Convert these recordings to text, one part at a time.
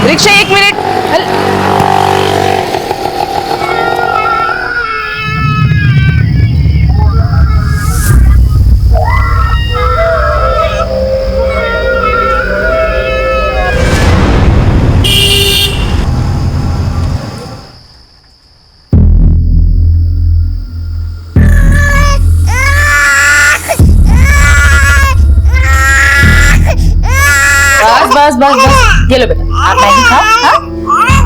Rickshaw 1 minute. बस बस बस, ये लो बेटा, आप मैगी खाओ।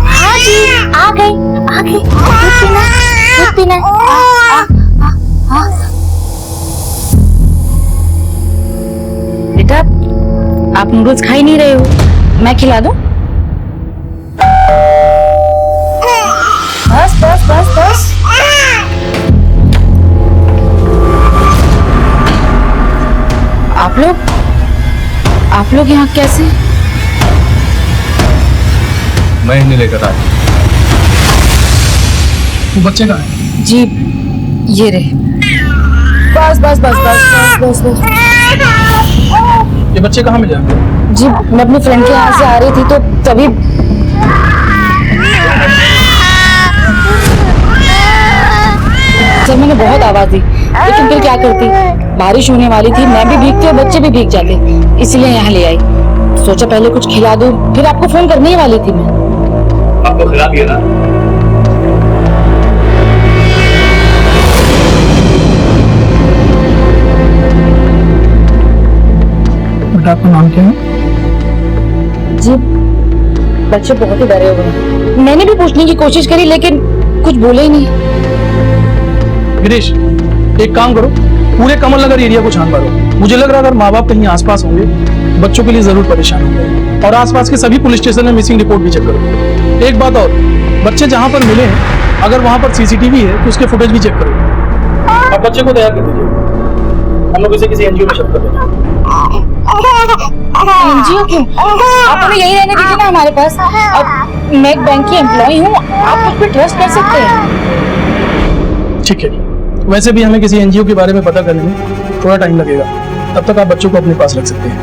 हाँ जी, आ गई दूध पीना बेटा, आप नूडल्स खा ही नहीं रहे हो, मैं खिला दूं? बस बस बस बस। आप लोग यहाँ कैसे? मैं इन्हें लेकर आया। वो बच्चे कहाँ हैं? जी ये रहे। बस बस बस बस बस बस बस। ये बच्चे कहाँ मिले आपको? जी मैं अपनी फ्रेंड के यहाँ से आ रही थी तो तभी सर मैंने बहुत आवाज दी, लेकिन फिर क्या करती, बारिश होने वाली थी, मैं भी भीगती और बच्चे भी भीग जाते, इसीलिए यहाँ ले आई। सोचा पहले कुछ खिला दूं, फिर आपको फोन करने ही वाली थी मैं। आपको खिला दिया ना? बेटा आपका नाम क्या है? जी बच्चे बहुत ही डरे हुए हैं, मैंने भी पूछने की कोशिश करी लेकिन कुछ बोले ही नहीं। गिरीश, एक काम करो, पूरे कमल नगर एरिया को छान मारो। मुझे लग रहा है अगर माँ बाप कहीं आसपास होंगे, बच्चों के लिए जरूर परेशान होंगे। और आसपास के सभी पुलिस स्टेशन में मिसिंग रिपोर्ट भी चेक करो। एक बात और, बच्चे जहाँ पर मिले हैं, अगर वहाँ पर सीसीटीवी है तो उसके फुटेज भी चेक करो। अब बच्चे को तैयार कर दीजिए, हम लोग इसे किसी एनजीओ में शिफ्ट कर देंगे। एनजीओ क्यों? आप हमें यही रहने दीजिए ना हमारे पास। अब मैं एक बैंक की एम्प्लॉय हूँ, आप मुझ पर ट्रस्ट कर सकते हैं। ठीक है, वैसे भी हमें किसी एनजीओ के बारे में पता करने में थोड़ा टाइम लगेगा, तब तक आप बच्चों को अपने पास रख सकते हैं।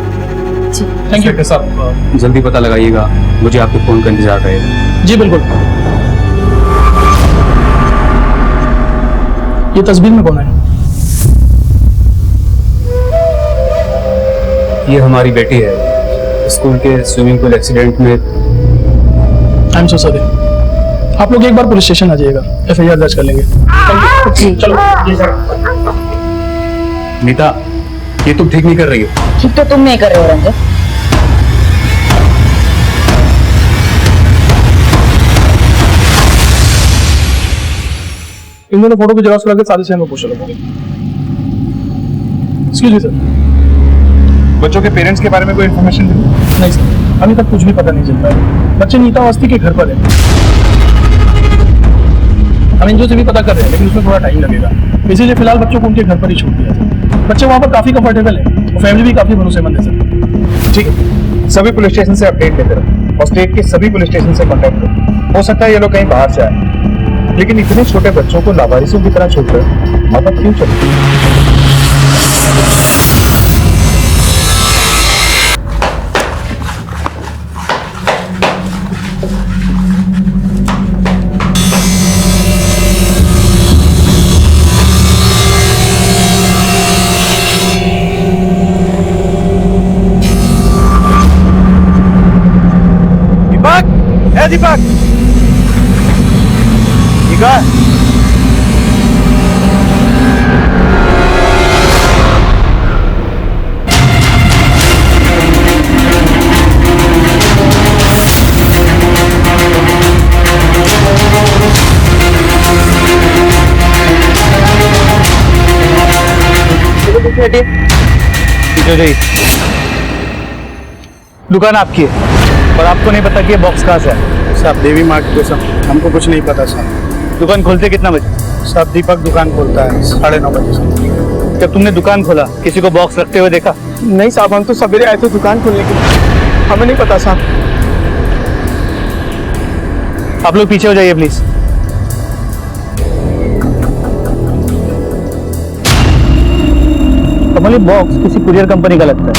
थैंक यू साहब, जल्दी पता लगाइएगा, मुझे आपके फोन का इंतजार रहेगा। जी बिल्कुल। ये तस्वीर में कौन है? ये हमारी बेटी है, स्कूल के स्विमिंग पूल एक्सीडेंट में। I am so sorry. आप लोग एक बार पुलिस स्टेशन आ जाइएगा, एफआईआर दर्ज कर लेंगे। जी चलो जी सर। नीता, ये तुम ठीक नहीं कर रही हो। ठीक तो तुम नहीं कर रहे हो रंजन। इन दोनों फोटो की जेरॉक्स करा के सारे शहर में पूछ लो। एक्सक्यूज मी सर, बच्चों के पेरेंट्स के बारे में कोई इन्फॉर्मेशन नहीं सर, अभी तक कुछ भी पता नहीं चल पाया। बच्चे नीता अवस्थी के घर पर है। हम एनजीओ से भी पता कर रहे हैं, लेकिन उसमें थोड़ा टाइम लगेगा, इसीलिए फिलहाल बच्चों को उनके घर पर ही छोड़ दिया था। बच्चे वहाँ पर काफी कंफर्टेबल है और फैमिली भी काफी भरोसेमंद है सर। ठीक है, सभी पुलिस स्टेशन से अपडेट लेते रहो और स्टेट के सभी पुलिस स्टेशन से कांटेक्ट करो। हो सकता है ये लोग कहीं बाहर से आए, लेकिन इतने छोटे बच्चों को लावारिसों की तरह छोड़कर माँ बाप क्यों चले? दीपक, ठीक है? दुकान आपकी है और आपको नहीं पता कि ये बॉक्स कहाँ से है? साहब देवी माँ की कसम, हमको कुछ नहीं पता साहब। दुकान खोलते कितना बजे? साहब दीपक दुकान खोलता है 9:30 बजे से। जब तुमने दुकान खोला, किसी को बॉक्स रखते हुए देखा? नहीं साहब, हम तो सवेरे आए थे दुकान खोलने के लिए, हमें नहीं पता साहब। आप लोग पीछे हो जाइए प्लीज। कमल, बॉक्स किसी कुरियर कंपनी का लगता है,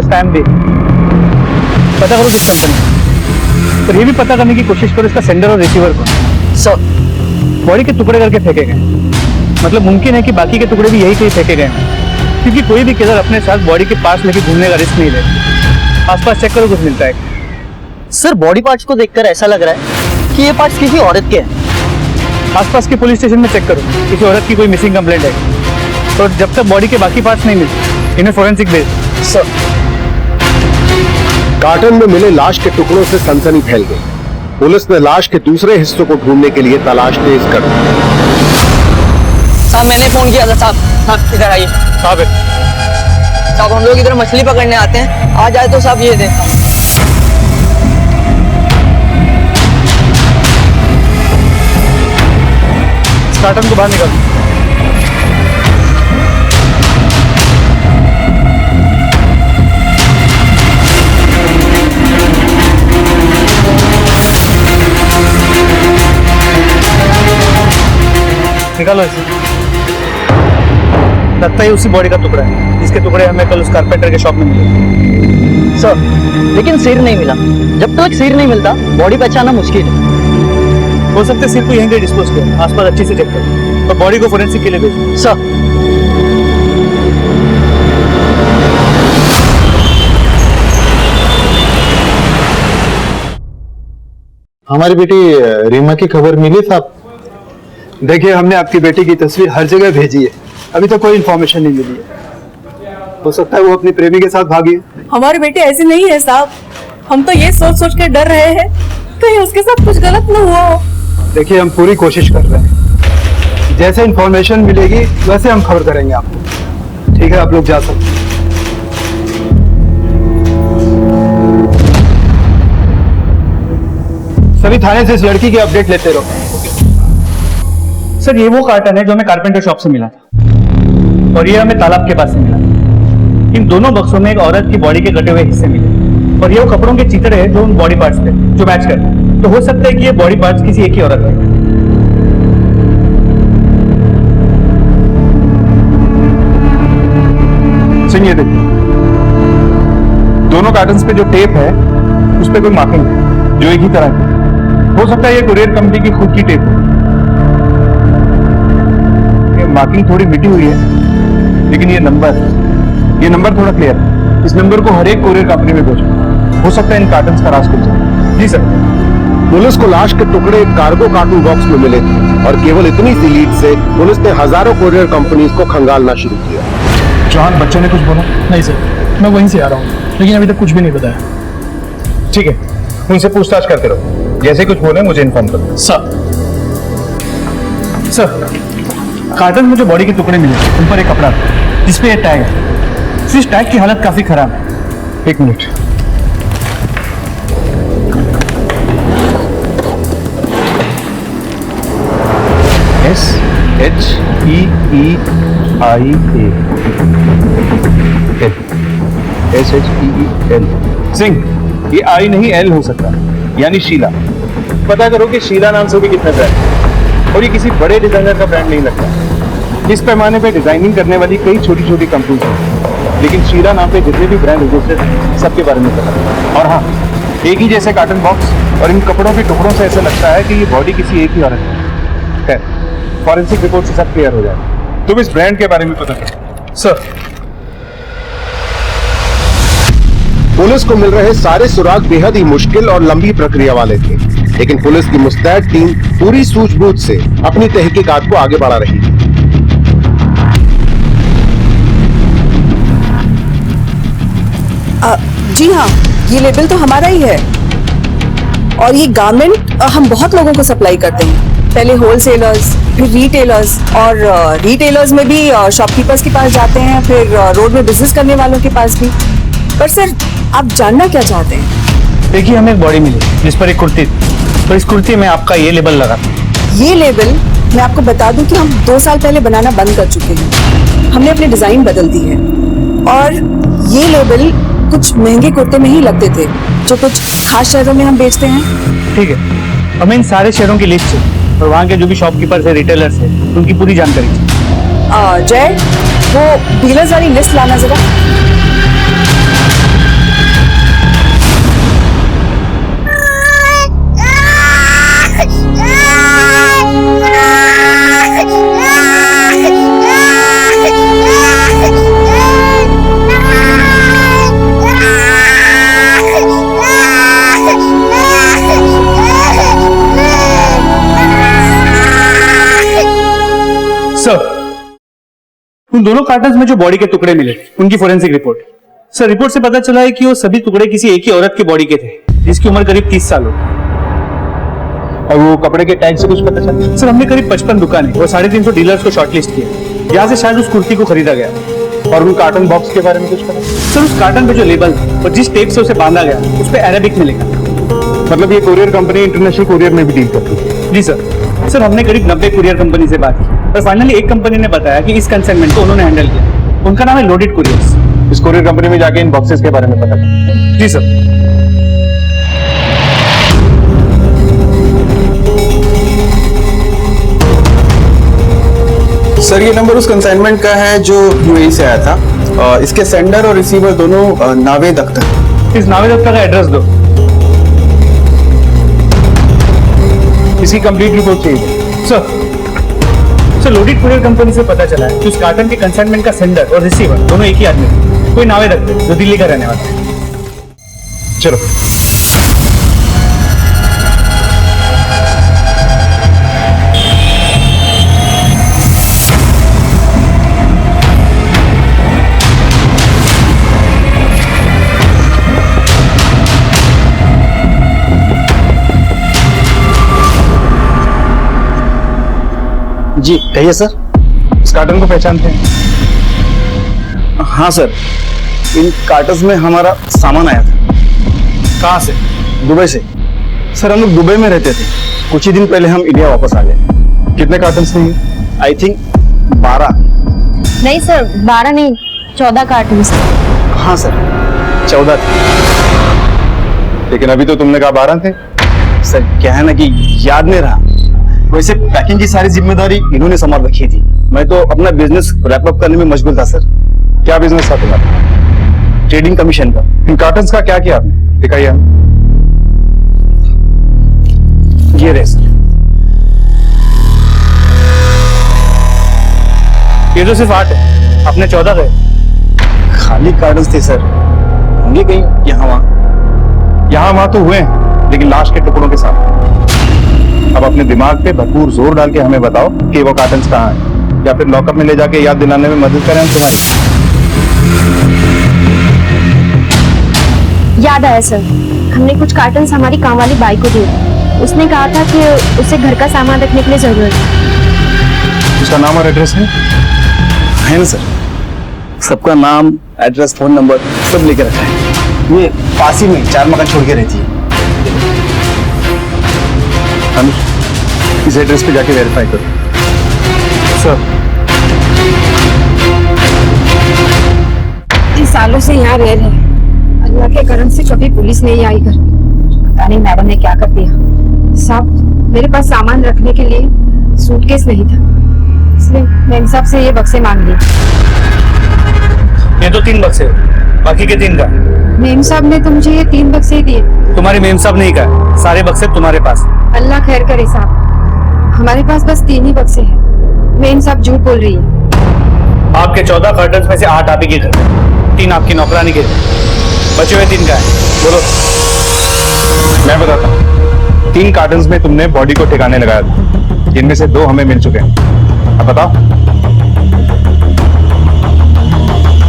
स्टैम्प भी पता करो किस कंपनी। पर ये भी पता करने की कोशिश करो इसका सेंडर और रिसीवर कौन। सर बॉडी के टुकड़े करके फेंके गए, मतलब मुमकिन है कि बाकी के टुकड़े भी यही कहीं फेंके गए हैं, क्योंकि कोई भी किलर अपने साथ बॉडी के पास लेके घूमने का रिस्क नहीं ले। आसपास चेक करो, कुछ मिलता है। सर बॉडी पार्ट्स को देखकर ऐसा लग रहा है कि ये पार्ट्स किसी औरत के हैं। आसपास के पुलिस स्टेशन में चेक करो, किसी औरत की कोई मिसिंग कंप्लेंट है। तो जब तक बॉडी के बाकी पार्ट्स नहीं मिलते इन्हें फोरेंसिक भेज। सर कार्टन में मिले लाश के टुकड़ों से सनसनी फैल गई। पुलिस ने लाश के दूसरे हिस्सों को ढूंढने के लिए तलाश तेज कर दी। साहब मैंने फोन किया था साहब इधर आइए। साहब साहब हम लोग इधर मछली पकड़ने आते हैं, आ जाए तो साहब ये दे। कार्टन को बाहर निकाल। निकालो इसे। लगता है उसी बॉडी का टुकड़ा है जिसके टुकड़े हमें कल उस कारपेंटर के शॉप में मिले। सर लेकिन सिर नहीं मिला। जब तक सिर नहीं मिलता बॉडी पहचानना मुश्किल है। हो सकता है सिर को यहीं पे डिस्पोज करो, आसपास अच्छे से चेक करो और बॉडी को फोरेंसिक के लिए भेजो। सर हमारी बेटी रीमा की खबर मिली साहब? देखिए हमने आपकी बेटी की तस्वीर हर जगह भेजी है, अभी तक कोई इन्फॉर्मेशन नहीं मिली है। हो सकता है वो अपनी प्रेमी के साथ भागी है। हमारी बेटी ऐसी नहीं है साहब, हम तो ये सोच सोच के डर रहे हैं कहीं उसके साथ कुछ गलत न हुआ हो। देखिए हम पूरी कोशिश कर रहे हैं, जैसे इन्फॉर्मेशन मिलेगी वैसे हम खबर करेंगे आपको। ठीक है, आप लोग जा सकते हैं। सभी थाने से इस लड़की की अपडेट लेते रहो। सर ये वो कार्टन है जो हमें कारपेंटर शॉप से मिला था और ये हमें तालाब के पास से मिला। इन दोनों बक्सों में एक औरत की बॉडी के कटे हुए हिस्से मिले और ये वो कपड़ों के चित्र है जो उन बॉडी पार्ट्स थे जो मैच करते हैं। तो हो सकता है कि ये बॉडी पार्ट्स किसी एक ही औरत के। सिंह ये देखिए, दोनों कार्टन्स पे जो टेप है उस पे कोई मार्किंग है जो एक ही तरह की। हो सकता है ये कुरियर कंपनी की खुद की टेप हो। ये मार्किंग थोड़ी मिटी हुई है लेकिन ये नंबर थोड़ा क्लियर है। इस नंबर को हर एक कुरियर कंपनी में भेजो। हो सकता है इन कार्टन्स का राज खुल जाए। जी सर। पुलिस को लाश के टुकड़े एक कार्गो कार्टून बॉक्स में मिले थे और केवल इतनी सी लीड से पुलिस ने हजारों कोरियर कंपनीज को खंगालना शुरू किया। जॉन, बच्चों ने कुछ बोला? नहीं सर, मैं वहीं से आ रहा हूँ, लेकिन अभी तक कुछ भी नहीं बताया। ठीक है, उनसे पूछताछ करते रहो, जैसे कुछ बोले मुझे इन्फॉर्म करो। सर कार्टन में जो बॉडी के टुकड़े मिले उन पर एक कपड़ा था जिसपे ये टैग है। इस टैग की हालत काफी खराब है। एक मिनट। SHEEIA SHEEL। सिंह, ये आई नहीं एल हो सकता, यानी शीला। पता करो कि शीला नाम से भी कितना ब्रांड है और ये किसी बड़े डिजाइनर का ब्रांड नहीं लगता। इस पैमाने पे डिजाइनिंग करने वाली कई छोटी छोटी कंपनीज हैं, लेकिन शीला नाम पे जितने भी ब्रांड रजिस्टर्ड हैं सबके बारे में पता है। और हाँ, एक ही जैसे कार्टन बॉक्स और इन कपड़ों के टुकड़ों से ऐसा लगता है कि ये बॉडी किसी एक ही औरत की है। फॉरेंसिक रिपोर्ट से सब क्लियर हो जाएगा। तुम इस ब्रांड के बारे में पता करो। सर पुलिस को मिल रहे सारे सुराग बेहद ही मुश्किल और लंबी प्रक्रिया वाले थे, लेकिन पुलिस की मुस्तैद टीम पूरी सूझबूझ से अपनी तहकीकात को आगे बढ़ा रही थी। जी हाँ, ये लेबल तो हमारा ही है और ये गारमेंट हम बहुत लोगों को सप्लाई करते हैं। पहले होलसेलर्स, फिर रिटेलर्स और रिटेलर्स में भी शॉपकीपर्स के पास जाते हैं, फिर रोड में बिजनेस करने वालों के पास भी। पर सर आप जानना क्या चाहते हैं? देखिए, हमें एक बॉडी मिली जिस पर एक कुर्ती थी, तो इस कुर्ती में आपका ये लेबल लगा था। ये लेबल मैं आपको बता दूं कि हम 2 साल पहले बनाना बंद कर चुके हैं। हमने अपनी डिजाइन बदल दी है और ये लेबल कुछ महंगे कुर्ते में ही लगते थे जो कुछ खास शहरों में हम बेचते हैं। ठीक है, हमें इन सारे शहरों की लिस्ट है और वहाँ के जो भी शॉपकीपर्स है, रिटेलर्स है, उनकी पूरी जानकारी चाहिए। जय, वो डीलर्स वाली लिस्ट लाना जरा। सर, उन दोनों कार्टन्स में जो बॉडी के टुकड़े मिले उनकी फोरेंसिक रिपोर्ट। सर, रिपोर्ट से पता चला है कि वो सभी टुकड़े किसी एक ही औरत की बॉडी के थे जिसकी उम्र करीब 30 साल हो। और वो कपड़े के टैग से कुछ पता चला? सर, हमने करीब 55 दुकानें और 350 डीलर्स को शॉर्टलिस्ट किया। यहाँ से शायद उस कुर्ती को खरीदा गया। और उन कार्टन बॉक्स के बारे में कुछ पता? सर, उस कार्टन पे जो लेबल था और जिस टेप से उसे बांधा गया उस पे अरेबिक में लिखा। मतलब ये कुरियर कंपनी इंटरनेशनल कुरियर में भी डील करती है? जी सर। सर, हमने करीब 90 कुरियर कंपनी से बात की और फाइनली एक कंपनी ने बताया कि इस कंसाइनमेंट को उन्होंने हैंडल किया। उनका नाम है लोडेड कुरियर्स। इस कुरियर कंपनी में जाके इन बॉक्सेस के बारे में पता करें। जी सर। सर, ये नंबर उस कंसाइनमेंट का है जो यूएई से आया था। इसके सेंडर और रिसीवर दोनों नावेद अख्तर। इस नावेद अख्तर का एड्रेस दो। इसकी कंप्लीट रिपोर्ट चाहिए। सर, लोडेड कुरियर कंपनी से पता चला है कि उस कार्टन के कंसाइनमेंट का सेंडर और रिसीवर दोनों एक ही आदमी थे। कोई नावेद अख्तर जो दिल्ली का रहने वाला है। चलो। जी कहिए सर। इस कार्टन को पहचानते हैं? हाँ सर, इन कार्टन्स में हमारा सामान आया था। कहाँ से? दुबई से। सर, हम लोग दुबई में रहते थे। कुछ ही दिन पहले हम इंडिया वापस आ गए। कितने कार्टन्स नहीं? I think 12। नहीं सर, 12 नहीं, 14 कार्टून। हाँ सर, 14 थे। लेकिन अभी तो तुमने कहा 12 थे। सर, क्या है ना कि याद नहीं रहा। वैसे पैकिंग की सारी जिम्मेदारी इन्होंने संभाल रखी थी। मैं तो अपना बिजनेस रैप अप करने में मशगूल था सर। क्या बिजनेस था तुम्हारा? ट्रेडिंग कमीशन का। इन कार्टन्स का क्या किया आपने? दिखाइए हमें। ये रहे सर। ये तो सिर्फ 8 है, अपने 14 गए। खाली कार्टन्स थे सर, होंगे कहीं यहाँ वहाँ। यहाँ वहां तो हुए हैं, लेकिन लाश के टुकड़ों के साथ। अब अपने दिमाग पे भरपूर जोर डाल के हमें बताओ कि वो कार्टन्स कहाँ हैं, या फिर लॉकअप में ले जाके याद दिलाने में मदद करें हम तुम्हारी। याद आया सर, हमने कुछ कार्टन्स हमारी काम वाली बाई को दिए। उसने कहा था कि उसे घर का सामान रखने के लिए जरूरत है। उसका नाम और एड्रेस है ना सर? सबका नाम, एड्रेस, फोन नंबर सब लेकर रखा है। ये पास ही में 4 मकान छोड़ के रहती है। इस एड्रेस पे जाके वेरीफाई करो। सर, इन सालों से यहाँ रह रहे हैं, अल्लाह के करम से कभी पुलिस नहीं आई घर। पता नहीं मैडम ने क्या कर दिया। साहब, मेरे पास सामान रखने के लिए सूटकेस नहीं था, इसलिए मेम साहब से ये बक्से मांग लिए। ये तो 3 बक्से, बाकी के 3 का? मेम साहब ने तो मुझे ये 3 बक्से ही दिए। तुम्हारी मेम साहब नहीं कहा, सारे बक्से तुम्हारे पास। अल्लाह खैर करे साहब, हमारे पास बस 3 ही बक्से हैं। मेम साहब झूठ बोल रही है। आपके 14 कर्टन्स में से 8 आप ही के थे, 3 आपकी नौकरानी के थे, बचे हुए 3 का है। बोलो। मैं बताता हूँ। 3 कार्टन्स में तुमने बॉडी को ठिकाने लगाया था, जिनमें से 2 हमें मिल चुके हैं। अब बताओ।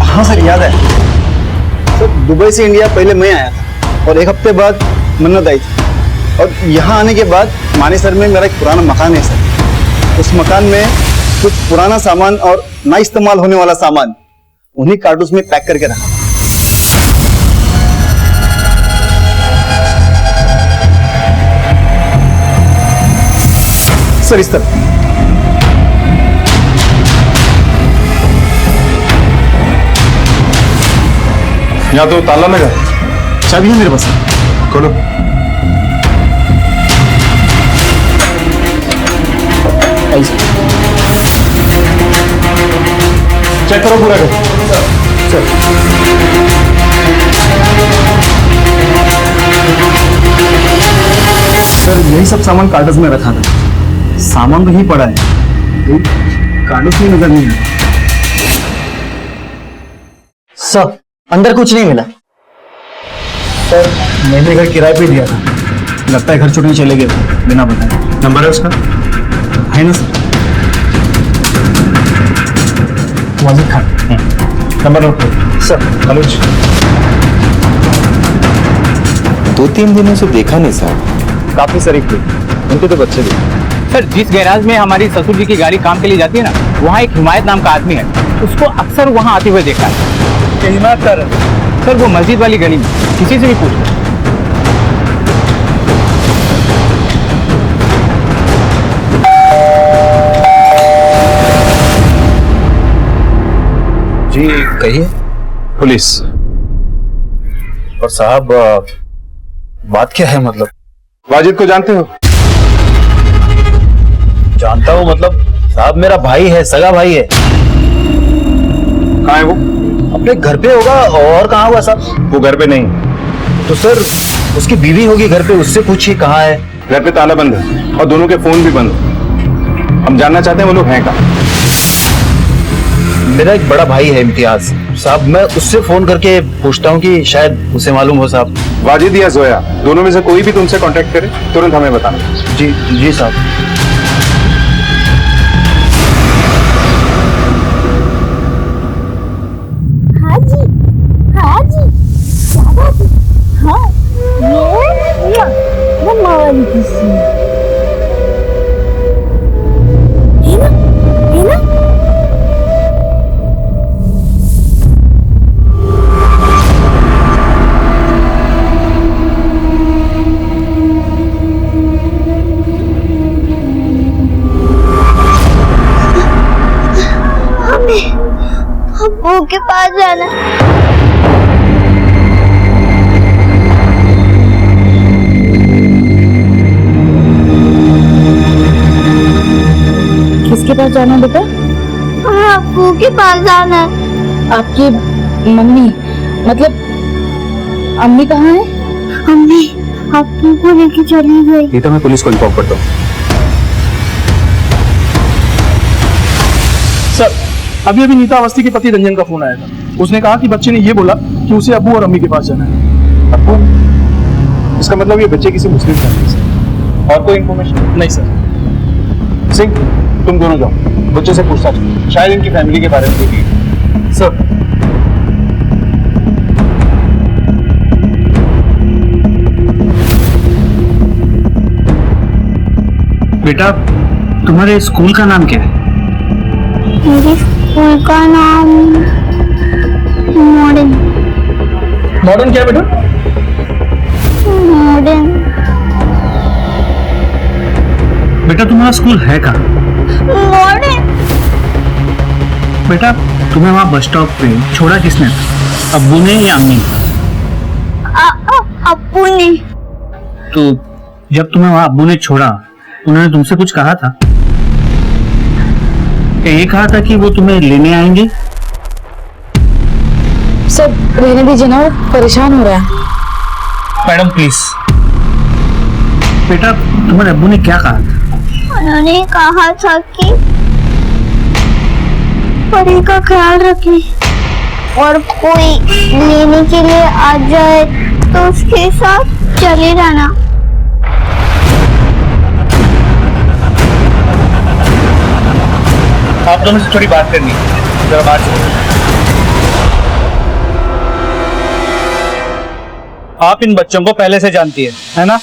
हाँ सर, याद है सर। दुबई से इंडिया पहले मैं आया था और 1 हफ्ते बाद मन्नत आई थी। और यहाँ आने के बाद मानेसर में मेरा एक पुराना मकान है सर। उस मकान में कुछ पुराना सामान और ना इस्तेमाल होने वाला सामान उन्हीं कार्टून्स में पैक करके रखा। सर, इस तरह। यहाँ तो ताला लगा है। चाबी है मेरे पास। खोलो। चेक करो पूरा कर। सर, यही सब सामान कार्टून्स में रखा था। सामान तो ही पड़ा है, कार्टून्स में नजर नहीं है। सर, अंदर कुछ नहीं मिला। सर, मैंने घर किराए पे दिया था, लगता है घर छुट्टी चले गए बिना बताए। नंबर है उसका? है ना sir? Majid Khan. Number note करो। सर। अनुज। 2-3 दिनों से देखा नहीं साहब। काफी शरीफ थे, उनके तो बच्चे भी। सर, जिस गैराज में हमारी ससुर जी की गाड़ी काम के लिए जाती है ना, वहाँ एक हिमायत नाम का आदमी है, उसको अक्सर वहाँ आते हुए देखा है। हिमायत कर सर, वो मस्जिद वाली गली में, किसी से भी पूछ लो। जी कहिए। पुलिस। और साहब बात क्या है मतलब? वाजिद को जानते हो? जानता हूँ मतलब साहब, मेरा भाई है, सगा भाई है। कहाँ है वो? अपने घर पे होगा, और कहाँ होगा साहब? वो घर पे नहीं। तो सर उसकी बीवी होगी घर पे, उससे पूछिए कहाँ है। घर पे ताला बंद है और दोनों के फोन भी बंद है। हम जानना चाहते हैं वो लोग हैं कहाँ। मेरा एक बड़ा भाई है इम्तियाज साहब, मैं उससे फोन करके पूछता हूँ कि शायद उसे मालूम हो साहब। वाजिद या जोया, दोनों में से कोई भी तुमसे कांटेक्ट करे तुरंत हमें बताना। जी जी साहब। अब्बू के पास जाना। किसके पास जाना है बेटा? अब्बू के पास जाना है। आपकी मम्मी, मतलब अम्मी कहाँ है? अम्मी अब्बू को लेके चली गई। ये तो मैं पुलिस को इन्फॉर्म करता हूँ। सर, अभी अभी नीता अवस्थी के पति रंजन का फोन आया था। उसने कहा कि बच्चे ने ये बोला कि उसे अब्बू और अम्मी के पास जाना है। अब्बू? इसका मतलब ये बच्चे किसी मुस्लिम फैमिली से। और कोई इन्फॉर्मेशन? नहीं सर। सिंह, तुम दोनों जाओ, बच्चे से पूछताछ करो, शायद इनकी फैमिली के बारे में देखिए। सर। बेटा, तुम्हारे स्कूल का नाम क्या है? मेरे स्कूल का नाम मॉडर्न। मॉडर्न क्या बेटा? मॉडर्न। बेटा, तुम्हारा स्कूल है कहाँ? मॉडर्न। बेटा, तुम्हें वहाँ बस स्टॉप पे छोड़ा किसने था, अब्बू ने या अम्मी? अब्बू ने। तो जब तुम्हें वहाँ अब्बू ने छोड़ा, उन्होंने तुमसे कुछ कहा था? ये कहा था कि वो तुम्हें लेने आएंगे? सब रहने दीजिए ना, वो परेशान हो रहा है। Madam please. बेटा, तुम्हारे अब्बू ने क्या कहा था? उन्होंने कहा था कि परी का ख्याल रखें और कोई लेने के लिए आ जाए तो उसके साथ चले जाना। आप दोनों से थोड़ी बात करनी है, जरा बात करो। आप इन बच्चों को पहले से जानती है ना?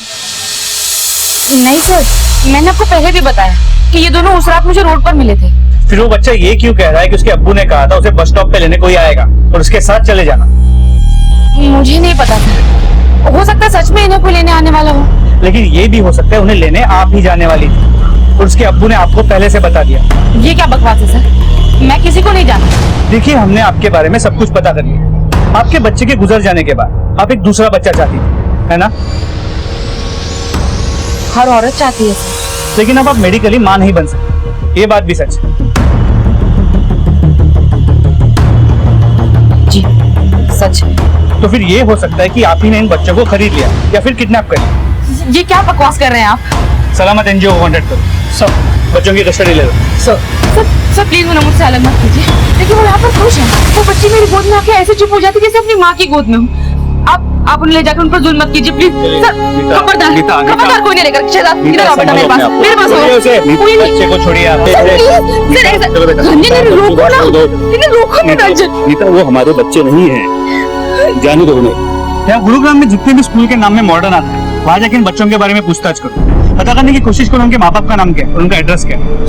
नहीं सर, मैंने आपको पहले भी बताया कि ये दोनों उस रात मुझे रोड पर मिले थे। फिर वो बच्चा ये क्यों कह रहा है कि उसके अब्बू ने कहा था उसे बस स्टॉप पे लेने कोई आएगा और उसके साथ चले जाना? मुझे नहीं पता था, हो सकता है सच में इन्हें कोई लेने आने वाला हो। लेकिन ये भी हो सकता है उन्हें लेने आप ही जाने वाली थी और उसके अब्बू ने आपको पहले से बता दिया। ये क्या बकवास है सर, मैं किसी को नहीं जानता। देखिए, हमने आपके बारे में सब कुछ पता कर लिया। आपके बच्चे के गुजर जाने के बाद आप एक दूसरा बच्चा चाहती थी, है ना? हर औरत चाहती है सर। लेकिन अब आप मेडिकली मां नहीं बन सकते, ये बात भी सच है। जी सच है। तो फिर ये हो सकता है कि आप ही ने इन बच्चों को खरीद लिया या फिर किडनैप कर लिया। ये क्या बकवास कर रहे हैं आप? सलामत एनजीओ को कांटेक्ट करो, सब बच्चों की कस्टडी ले लो। सर प्लीज उन्हें मुझसे अलग मत कीजिए। देखिए वो यहाँ पर खुश है। वो बच्ची मेरी गोद में आके ऐसे चुप हो जाती जैसे अपनी माँ की गोद में हूँ। आप उन्हें ले जाकर उन पर जुल्म मत कीजिए प्लीज सर। खबरदार नीता, नीता। खबरदार, कोई नहीं लेकर शहजाद इधर आओ बेटा मेरे पास होगा कोई नहीं। बच्चे को छोड़िए आप। नहीं रोको ना, इन्हें रोको मत अर्जुन। नीता वो हमारे बच्चे नहीं हैं, जाने दो उन्हें। यहाँ गुरुग्राम में जितने भी स्कूल के नाम में मॉडर्न आता है वहां जाके इन बच्चों के बारे में पूछताछ करो, पता करने की कोशिश करो उनके माँ बाप का नाम क्या है और उनका एड्रेस क्या है।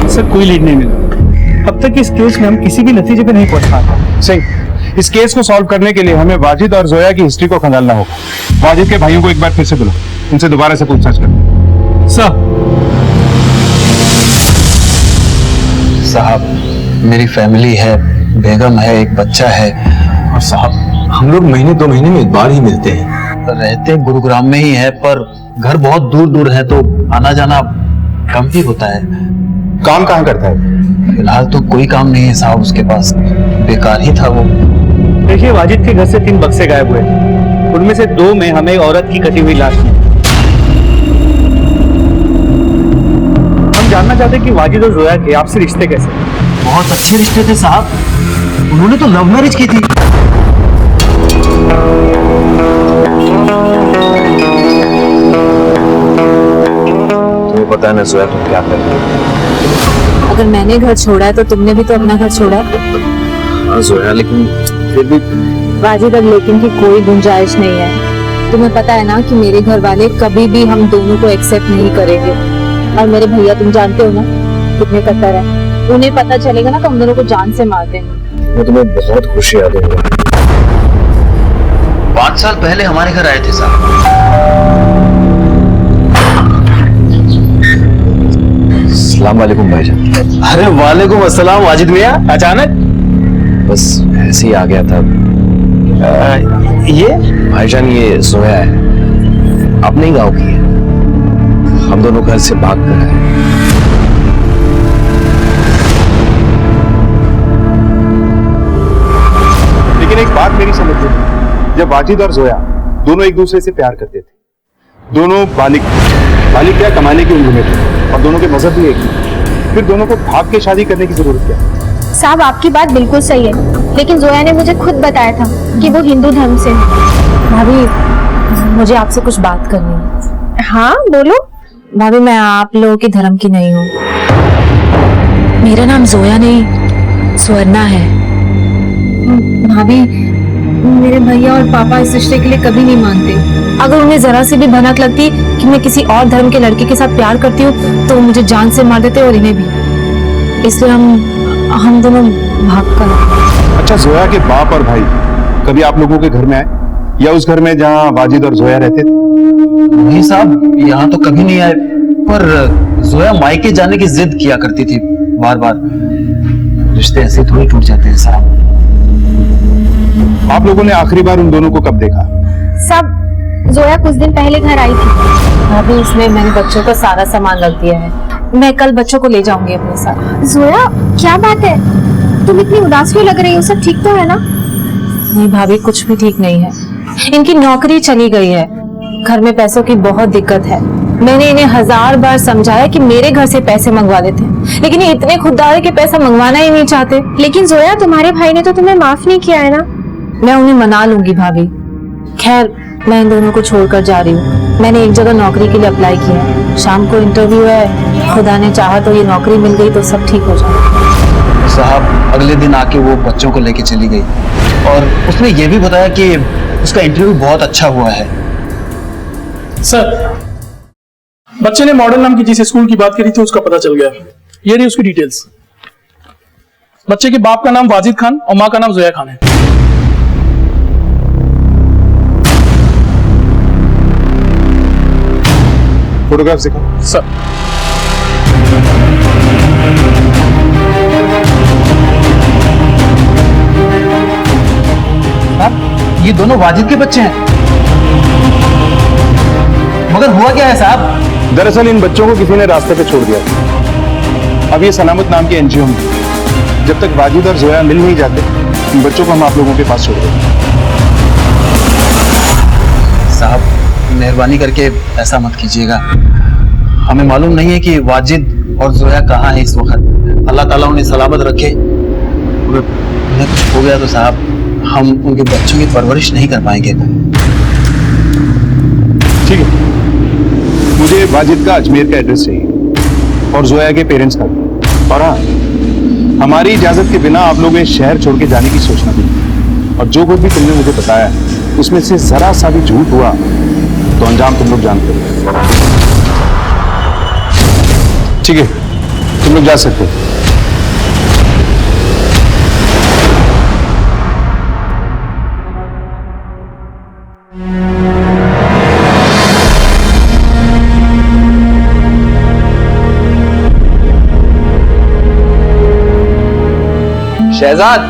सर कोई लीड नहीं मिला। अब तक इस केस में हम किसी भी नतीजे पे नहीं पहुंच पाते। सिंह, इस केस को सॉल्व करने के लिए हमें वाजिद और जोया की हिस्ट्री को खंगालना होगा। वाजिद के भाइयों को एक बार फिर से बुलाओ, उनसे दोबारा से पूछताछ करो। सर साहब मेरी फैमिली है, बेगम है, एक बच्चा है। और साहब हम लोग महीने 2 महीने में एक बार ही मिलते हैं। रहते गुरुग्राम में ही है पर घर बहुत दूर दूर है तो आना जाना कम ही होता है। काम कहाँ करता है? फिलहाल तो कोई काम नहीं है साहब उसके पास, बेकार ही था वो। देखिए वाजिद के घर से 3 बक्से गायब हुए, उनमें से 2 में हमें एक औरत की कटी हुई लाश मिली। हम जानना चाहते हैं कि वाजिद और जोया के आपसे रिश्ते कैसे? बहुत अच्छे रिश्ते थे साहब, उन्होंने तो लव मैरिज की थी। तुम्हें पता है ना जोया तुम क्या कर रही हो? अगर मैंने घर छोड़ा है तो तुमने भी तो अपना घर छोड़ा है। हाँ जोया, लेकिन फिर भी वाजिद अब लेकिन की कोई गुंजाइश नहीं है। तुम्हें पता है ना कि मेरे घर वाले कभी भी हम दोनों को एक्सेप्ट नहीं करेंगे। और मेरे भैया तुम जानते हो ना कितने कट्टर है, उन्हें पता चलेगा ना तो हम दोनों को जान से मार देंगे। मैं तुम्हें बहुत खुशी याद दूंगा। 5 साल पहले हमारे घर आए थे साहब। अस्सलाम वालेकुम भाईजान। अरे वालेकुम अस्सलाम वाजिद मियां, अचानक? बस ऐसे ही आ गया था। ये भाईजान ये जोया है, अपने ही गांव की है, हम दोनों घर से भाग कर आए। लेकिन एक बात मेरी समझ में, जब वाजिद और जोया दोनों एक दूसरे से प्यार करते थे, दोनों बालिग क्या कमाने की उम्र में थे और दोनों के मजहब भी एक ही, फिर दोनों को भाग के शादी करने की जरूरत क्या? साहब आपकी बात बिल्कुल सही है, लेकिन जोया ने मुझे खुद बताया था कि वो हिंदू धर्म से है। भाभी मुझे आपसे कुछ बात करनी है। हाँ बोलो। भाभी मैं आप लोगों के धर्म की नहीं हूँ, मेरा नाम जोया नहीं स्वर्णा है। भाभी मेरे भैया और पापा इस रिश्ते के लिए कभी नहीं मानते। अगर उन्हें जरा सी भी भनक लगती कि मैं किसी और धर्म के लड़के के साथ प्यार करती हूँ तो वो मुझे जान से मार देते और इन्हें भी। इसलिए हम दोनों भाग कर। अच्छा, जोया के बाप और भाई कभी आप लोगों के घर में आए या उस घर में जहाँ वाजिद और जोया रहते थे? नहीं साहब, यहाँ तो कभी नहीं आए, पर जोया मायके जाने की जिद किया करती थी बार बार। रिश्ते ऐसे थोड़ी टूट जाते हैं साहब। आप लोगों ने आखिरी बार उन दोनों को कब देखा? सब जोया कुछ दिन पहले घर आई थी। भाभी इसमें मैंने बच्चों का सारा सामान रख दिया है, मैं कल बच्चों को ले जाऊंगी अपने साथ। जोया क्या बात है, तुम इतनी उदास क्यों लग रही हो? सब ठीक तो है ना? नहीं भाभी कुछ भी ठीक नहीं है, इनकी नौकरी चली गई है, घर में पैसों की बहुत दिक्कत है। मैंने इन्हें 1000 बार समझाया कि मेरे घर से पैसे मंगवा लेते हैं, लेकिन ये इतने खुददार है कि पैसा मंगवाना ही नहीं चाहते। लेकिन जोया तुम्हारे भाई ने तो तुम्हें माफ नहीं किया है ना? मैं उन्हें मना लूंगी भाभी। खैर मैं इन दोनों को छोड़कर जा रही हूँ, मैंने एक जगह नौकरी के लिए अप्लाई किया है, शाम को इंटरव्यू है, खुदा ने चाहा तो ये नौकरी मिल गई तो सब ठीक हो जाए। साहब अगले दिन आके वो बच्चों को लेके चली गई और उसने ये भी बताया कि उसका इंटरव्यू बहुत अच्छा हुआ है। सर बच्चे ने मॉडर्न नाम की जिस स्कूल की बात करी थी उसका पता चल गया, ये रही उसकी डिटेल्स। बच्चे के बाप का नाम वाजिद खान और माँ का नाम जोया खान है। फोटोग्राफ दिखाओ सर। ये दोनों वाजिद के बच्चे हैं, मगर हुआ क्या है साहब? दरअसल इन बच्चों को किसी ने रास्ते पे छोड़ दिया था। अब ये सलामत नाम की एनजीओ में, जब तक वाजिद और जोया मिल नहीं जाते इन बच्चों को हम आप लोगों के पास छोड़ देंगे। साहब मेहरबानी करके ऐसा मत कीजिएगा, हमें मालूम नहीं है कि वाजिद और जोया कहाँ है इस वक्त। अल्लाह ताला उन्हें सलामत रखे। उन्हें कुछ हो गया तो साहब हम उनके बच्चों की परवरिश नहीं कर पाएंगे। ठीक है, मुझे वाजिद का अजमेर का एड्रेस चाहिए और जोया के पेरेंट्स का भी। और हाँ, हमारी इजाजत के बिना आप लोग इस शहर छोड़ के जाने की सोचना नहीं। और जो कुछ भी तुमने मुझे बताया उसमें से जरा सा भी झूठ हुआ तो अंजाम तुम लोग जानते हो। ठीक है, तुम लोग जा सकते हो। शहजाद,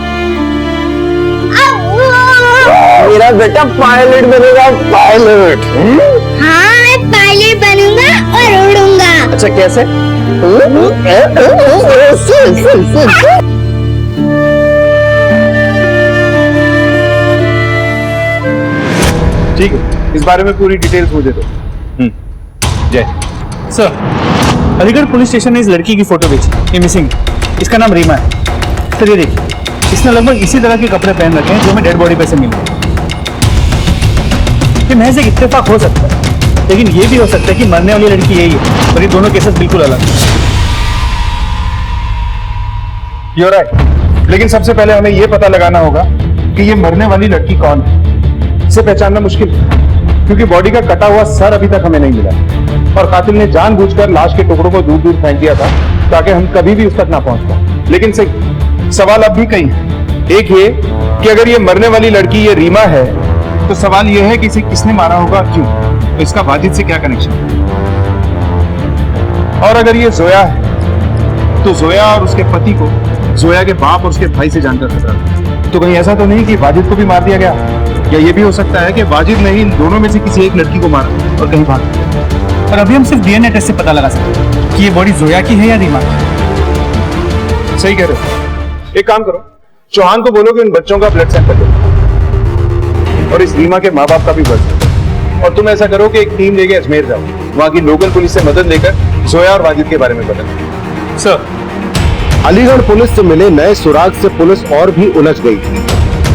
मेरा बेटा पायलट बनेगा, पायलट। हाँ, मैं पायलट बनूंगा और उड़ूंगा। अच्छा, कैसे? ठीक है, इस बारे में पूरी डिटेल्स मुझे दो। जय। सर, अलीगढ़ पुलिस स्टेशन ने इस लड़की की फोटो भेजी, ये मिसिंग। इसका नाम रीमा है। सर ये देखिए, इसने लगभग इसी तरह के कपड़े पहन रखे हैं जो हमें डेड बॉडी पे से मिले। ये महज एक इत्तेफाक हो सकता है, लेकिन ये भी हो सकता है कि मरने वाली लड़की यही है और ये दोनों केसेस बिल्कुल अलग हैं। You're right, लेकिन सबसे पहले हमें यह पता लगाना होगा कि ये मरने वाली लड़की कौन है। इसे पहचानना मुश्किल है, क्योंकि बॉडी का कटा हुआ सर अभी तक हमें नहीं मिला और कातिल ने जानबूझकर लाश के टुकड़ों को दूर दूर फेंक दिया था ताकि हम कभी भी उस तक ना पहुंच पाए। लेकिन सही सवाल अब भी कई है। एक ये कि अगर ये मरने वाली लड़की ये रीमा है तो सवाल ये है कि इसे किसने मारा होगा, क्यों, तो इसका वाजिद से क्या कनेक्शन है। और अगर ये जोया है तो जोया और उसके पति को जोया के बाप और उसके भाई से जानकर खतरा था। तो कहीं ऐसा तो नहीं कि वाजिद को भी मार दिया गया, या ये भी हो सकता है कि वाजिद ने इन दोनों में से किसी एक लड़की को मारा और कहीं भाग गया। और अभी हम सिर्फ डीएनए टेस्ट से पता लगा सकते हैं कि ये बॉडी जोया की है या रीमा की। सही कह रहे हो। एक काम करो, चौहान को बोलो कि उन बच्चों का ब्लड सैंपल लो और इस रीमा के माँ बाप का भी ब्लड सैंपल। और तुम ऐसा करो कि एक टीम लेके अजमेर जाओ, वहां की लोकल पुलिस से मदद लेकर जोया और वाजिद के बारे में पता करो। सर, अलीगढ़ पुलिस से मिले नए सुराग से पुलिस और भी उलझ गई थी।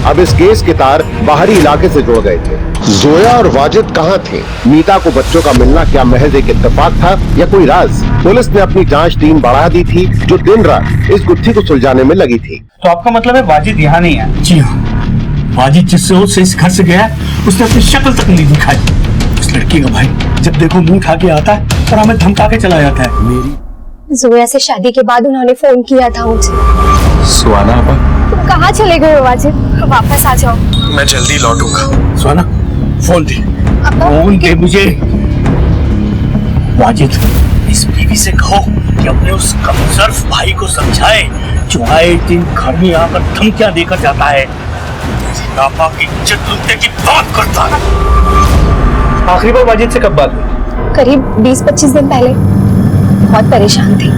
अब इस केस के तार बाहरी इलाके से जुड़ गए थे। जोया और वाजिद कहाँ थे? मीता को बच्चों का मिलना क्या महज एक इत्तेफाक था या कोई राज? पुलिस ने अपनी जांच टीम बढ़ा दी थी जो दिन रात इस गुत्थी को सुलझाने में लगी थी। तो आपका मतलब है वाजिद यहाँ नहीं है? जी हाँ, वाजिद जिस रोज से इस घर से गया उसने अपनी शक्ल तक नहीं दिखाई। उस लड़की का भाई जब देखो मुंह उठा के आता है और हमें धमका के चला जाता है। मेरी जोया से शादी के बाद उन्होंने फोन किया था मुझे। सुहाना आपा, तुम कहाँ चले गए हो वाजिद? वापस आ जाओ। मैं जल्दी लौटूंगा। सुहाना, फोन दे, फोन दे मुझे। वाजिद, इस बीवी से कहो कि अपने उस कमजोर भाई को समझाए जो आए दिन घर में आकर धमकियां देकर जाता है, आपा की इज्जत लूटने की बात करता है। आखिरी बार वाजिद से कब बात हुई? करीब 20-25 दिन पहले। बहुत परेशान थी,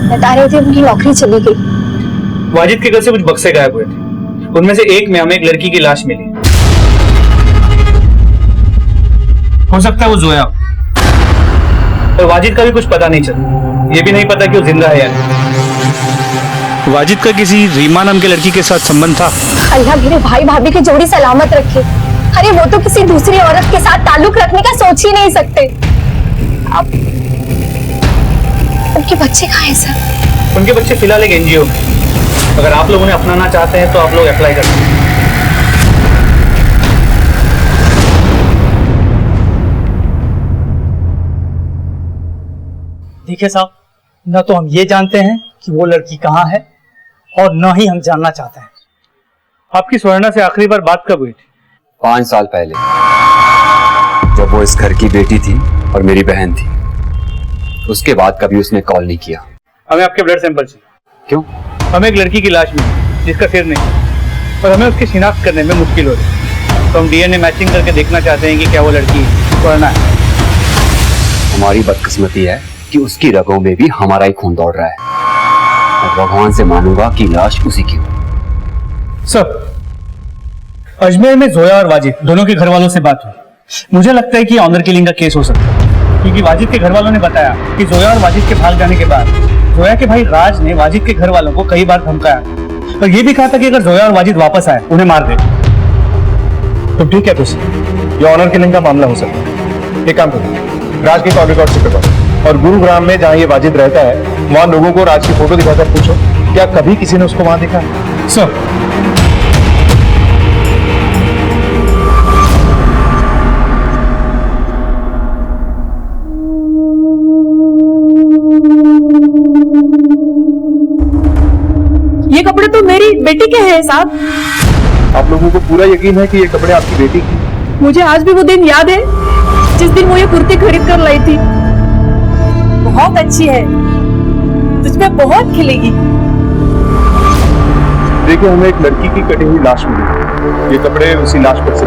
बता रहे थे उनकी नौकरी चली गई। वाजिद के घर से कुछ बक्से गायब हुए थे, उनमें से एक में हमें एक लड़की की लाश मिली। हो सकता है वो जोया, और वाजिद का भी कुछ पता नहीं चला। ये भी नहीं पता कि वो जिंदा है या नहीं। वाजिद का किसी रीमा नाम की लड़की के साथ संबंध था? अल्लाह मेरे भाई भाभी की जोड़ी सलामत रखे। अरे वो तो किसी दूसरी औरत के साथ ताल्लुक रखने का सोच ही नहीं सकते। अब उनके बच्चे कहाँ हैं सर? उनके बच्चे फिलहाल एक एनजीओ में। अगर आप लोग उन्हें अपनाना चाहते हैं तो आप लोग अप्लाई कर सकते हैं। देखिए साहब, न तो हम ये जानते हैं कि वो लड़की कहाँ है और न ही हम जानना चाहते हैं। आपकी स्वर्णा से आखिरी बार बात कब हुई थी? 5 साल पहले, जब वो इस घर की बेटी थी और मेरी बहन थी। उसके बाद कभी उसने कॉल नहीं किया। हमें आपके ब्लड सैंपल चाहिए। क्यों? हमें एक लड़की की लाश मिली जिसका सिर नहीं, और हमें उसकी शिनाख्त करने में मुश्किल हो रही है। तो हम डीएनए मैचिंग करके देखना चाहते हैं कि क्या वो लड़की स्वर्णा है। हमारी बदकिस्मती है कि उसकी रगों में भी हमारा ही खून दौड़ रहा है। और भगवान से मानूंगा कि लाश उसी की हो। सर, अजमेर में जोया और वाजिद दोनों के घर वालों से बात हुई। मुझे लगता है कि ऑनर किलिंग का केस हो सकता है, क्योंकि वाजिद के घर वालों ने बताया कि जोया और वाजिद के भाग जाने के बाद जोया के भाई राज ने वाजिद के घर वालों को कई बार धमकाया और ये भी कहा था कि अगर जोया और वाजिद वापस आए उन्हें मार दे। तो ठीक है, तुझसे ये ऑनर किलिंग का मामला हो सकता है। एक काम करो, राज की कॉल रिकॉर्ड से करवाओ और गुरुग्राम में जहां ये वाजिद रहता है वहां लोगों को राज की फोटो दिखाकर पूछो क्या कभी किसी ने उसको वहां देखा। सर, ये कपड़े तो मेरी बेटी के हैं साहब। आप लोगों को पूरा यकीन है कि ये कपड़े आपकी बेटी की? मुझे आज भी वो दिन याद है जिस दिन वो ये कुर्ती खरीद कर लाई थी। बहुत अच्छी है, तुझमें बहुत खिलेगी। देखिए, हमें एक लड़की की कटी हुई लाश मिली। ये कपड़े उसी लाश पर से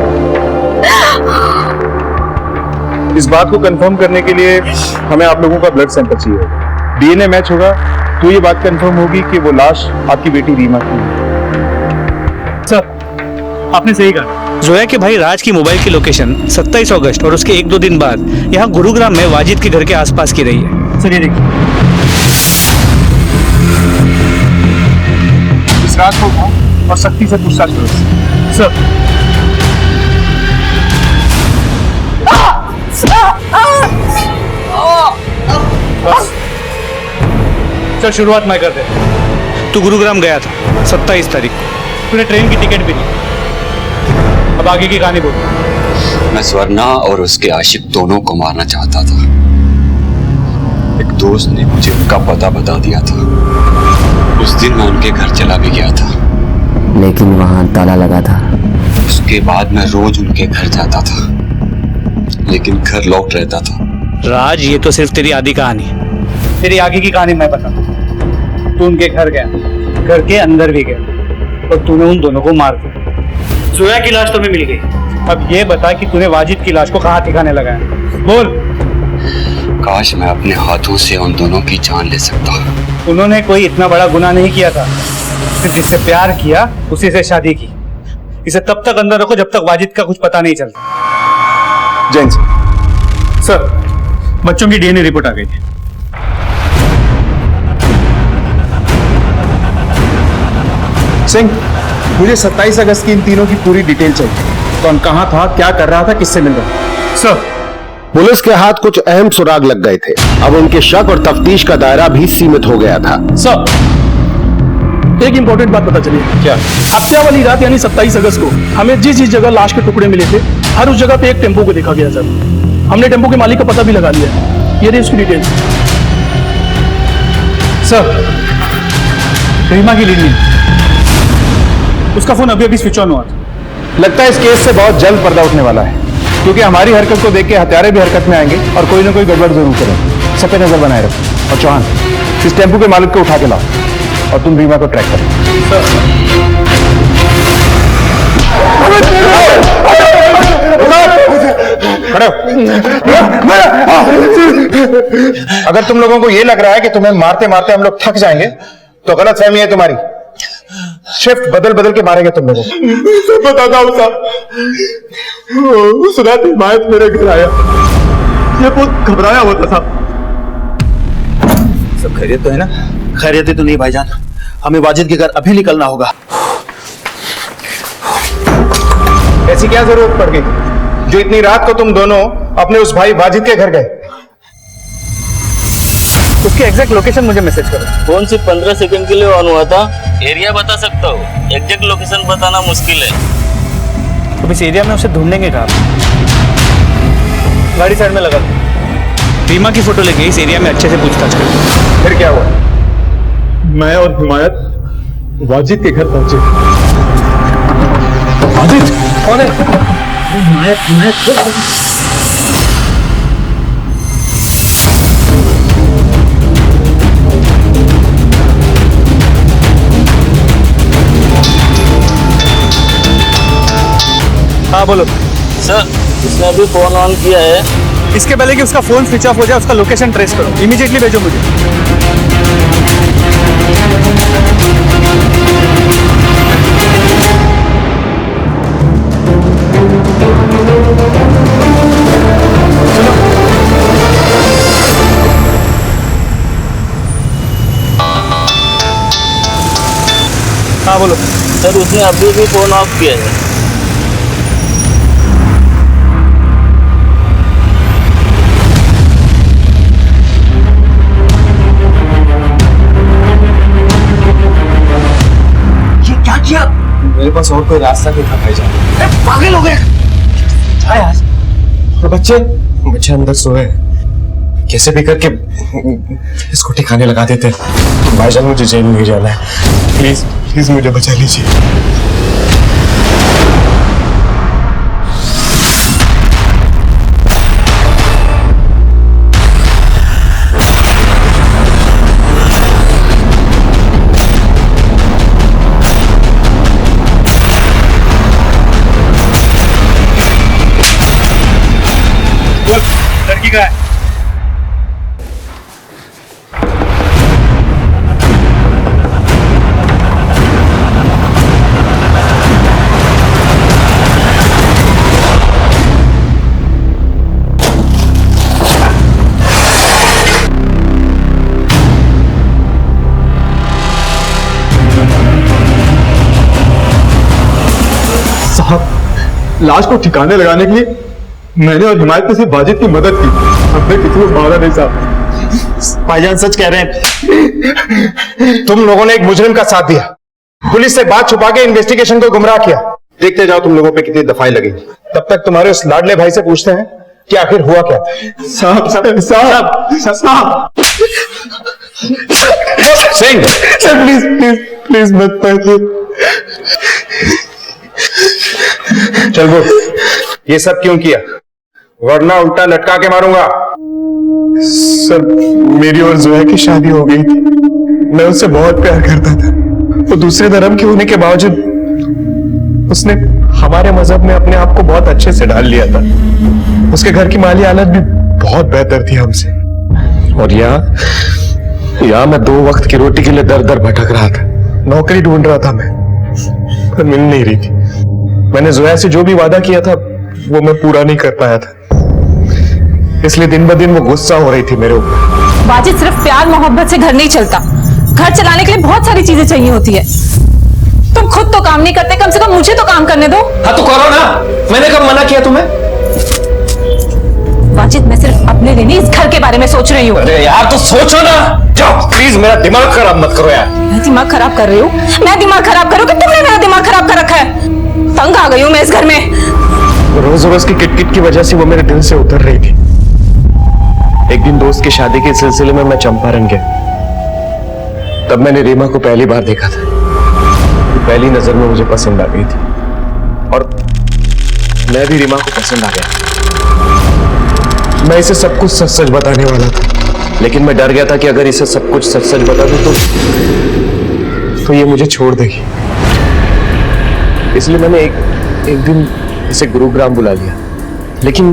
इस बात को कंफर्म करने के लिए हमें आप लोगों का ब्लड सैंपल चाहिए। डीएनए मैच होगा तो ये बात कंफर्म होगी कि वो लाश आपकी बेटी रीमा की है। सर आपने सही कहा। जोया के भाई राज की मोबाइल की लोकेशन 27 अगस्त और उसके 1-2 दिन बाद यहाँ गुरुग्राम में वाजिद के घर के आसपास की रही है। सर ये देखिए, इस राज को उठाओ और सख्ती से पूछताछ करो। सर सर शुरुआत मैं कर दे। तू गुरुग्राम गया था 27 तारीख को, तूने ट्रेन की टिकट भी ली। अब आगे की कहानी बोल। मैं स्वर्णा और उसके आशिक दोनों को मारना चाहता था। एक दोस्त ने मुझे उनका पता बता दिया था। उस दिन मैं उनके घर चला भी गया था, लेकिन वहां ताला लगा था। उसके बाद मैं रोज उनके घर जाता था, लेकिन घर लॉक रहता था। राज, ये तो सिर्फ तेरी आधी कहानी है। तेरी आगे की कहानी मैं बताता हूँ। तू उनके घर गया, घर के अंदर भी गया और तूने उन दोनों को मार दिया। जोया की लाश तुम्हें मिल गई। अब ये बता कि तूने वाजिद की लाश को कहाँ ठिकाने लगाया? बोल। काश मैं अपने हाथों से उन दोनों की जान ले सकता। उन्होंने कोई इतना बड़ा गुनाह नहीं किया था। सिर्फ जिससे प्यार किया उसी से शादी की। इसे तब तक अंदर रखो जब तक वाजिद का कुछ पता नहीं चलता। जैन सर, बच्चों की डीएनए रिपोर्ट आ गई है। सिंह, मुझे 27 अगस्त की इन तीनों की पूरी डिटेल चाहिए। कौन कहां था, क्या कर रहा था, किससे मिल रहा था? सर, पुलिस के हाथ कुछ अहम सुराग लग गए थे। अब उनके शक और तफ्तीश का दायरा भी सीमित हो गया था। सर, एक इंपॉर्टेंट बात पता चली। क्या? हत्या वाली रात यानी 27 अगस्त को हमें जिस जिस जगह लाश के टुकड़े मिले थे, हर उस जगह पे एक टेम्पो को देखा गया सर। हमने टेम्पो के मालिक का पता भी लगा लिया। ये रही उसकी डिटेल्स। सर, रीमा की लीड, उसका फोन अभी अभी स्विच ऑन हुआ था। लगता है इस केस से बहुत जल्द पर्दा उठने वाला है, क्योंकि हमारी हरकत को देख के हत्यारे भी हरकत में आएंगे और कोई ना कोई गड़बड़ जरूर करेंगे। सब पे नजर बनाए रखो। और चौहान, इस टेम्पो के मालिक को उठा के लाओ और तुम रीमा को ट्रैक करो। खड़े हो। अगर तुम लोगों को ये लग रहा है कि तुम्हें मारते मारते हम लोग थक जाएंगे तो गलत फहमी है तुम्हारी। शिफ्ट बदल बदल के मारेंगे तुम लोगों को। बताता हूँ साहब, उस रात हिमायत मेरे घर आया। ये बहुत घबराया होता था। सब खैरियत तो है ना? खैरियत तो नहीं भाईजान, हमें वाजिद के घर अभी निकलना होगा। ऐसी क्या जरूरत पड़ गई जो इतनी रात को तुम दोनों अपने उस भाई वाजिद के घर गए? उसकी एग्जैक्ट लोकेशन मुझे मैसेज करो। फोन सिर्फ 15 सेकंड के लिए ऑन हुआ था। एरिया बता सकता हूँ, एग्जैक्ट लोकेशन बताना मुश्किल है। तो इस एरिया में उसे ढूंढेंगे कहाँ? गाड़ी साइड में लगा दो। रीमा की फोटो लेके इस एरिया में अच्छे से पूछताछ करो। फिर क्या हुआ? मैं और हिमायत वाजिद के घर पहुंचे। वाजिद कौन है? हिमायत। हाँ बोलो। सर, इसने अभी फोन ऑन किया है। इसके पहले कि उसका फोन स्विच ऑफ हो जाए उसका लोकेशन ट्रेस करो। इमीडिएटली भेजो मुझे। हाँ बोलो। सर उसने अभी भी फोन ऑफ किया है। ये क्या किया? मेरे पास और कोई रास्ता नहीं था भाईजान। पागल हो गए और बच्चे अंदर सोए हैं। कैसे भी करके इसको ठिकाने लगा देते हैं। भाईजान मुझे जेल नहीं जाना है, प्लीज प्लीज मुझे बचा लीजिए। लड़की का है। साहब, लाश को ठिकाने लगाने के लिए मैंने और हिमायत ने सिर्फ वाजिद की मदद की, हमने किसी को मारा नहीं साहब। भाईजान सच कह रहे हैं, तुम लोगों ने एक मुजरिम का साथ दिया, पुलिस से बात छुपा के इन्वेस्टिगेशन को गुमराह किया। देखते जाओ तुम लोगों पे कितनी दफाई लगेगी। तब तक तुम्हारे उस लाडले भाई से पूछते हैं कि आखिर हुआ क्या। साहब साहब साहब साहब सिंह, प्लीज प्लीज प्लीज मत पढ़िए। चल वो ये सब क्यों किया, वरना उल्टा लटका के मारूंगा। सर, मेरी और जोया की शादी हो गई थी। मैं उससे बहुत प्यार करता था। वो दूसरे धर्म के होने के बावजूद उसने हमारे मजहब में अपने आप को बहुत अच्छे से ढाल लिया था। उसके घर की माली हालत भी बहुत बेहतर थी हमसे। और यहाँ मैं 2 वक्त की रोटी के लिए दर दर भटक रहा था। नौकरी ढूंढ रहा था मैं, पर मिल नहीं रही थी। मैंने जोया से जो भी वादा किया था वो मैं पूरा नहीं कर पाया था, इसलिए दिन ब दिन वो गुस्सा हो रही थी मेरे ऊपर। वाजिद, सिर्फ प्यार मोहब्बत से घर नहीं चलता। घर चलाने के लिए बहुत सारी चीजें चाहिए होती है। तुम खुद तो काम नहीं करते, कम से कम मुझे तो काम करने दो। हाँ तो करो ना, मैंने कब मना किया तुम्हें? वाजिद, मैं सिर्फ अपने लिए नहीं इस घर के बारे में सोच रही हूँ। अरे यार तो सोचो ना, जाओ प्लीज, मेरा दिमाग खराब मत करो यार। मैं दिमाग खराब कर रही हूँ? मैं दिमाग खराब करूँ कि तुमने मेरा दिमाग खराब कर रखा है? तंग आ गई हूँ मैं इस घर में। रोज रोज की किटकिट की वजह से वो मेरे दिल से उतर रही थी। एक दिन दोस्त की शादी के सिलसिले में मैं चंपारण गया। तब मैंने रीमा को पहली बार देखा था। पहली नजर में मुझे पसंद आ गई थी और मैं भी रीमा को पसंद आ गया। मैं इसे सब कुछ सच सच बताने वाला था, लेकिन मैं डर गया था कि अगर इसे सब कुछ सच सच बता दूं तो ये मुझे छोड़ देगी। इसलिए मैंने एक दिन इसे गुरुग्राम बुला लिया, लेकिन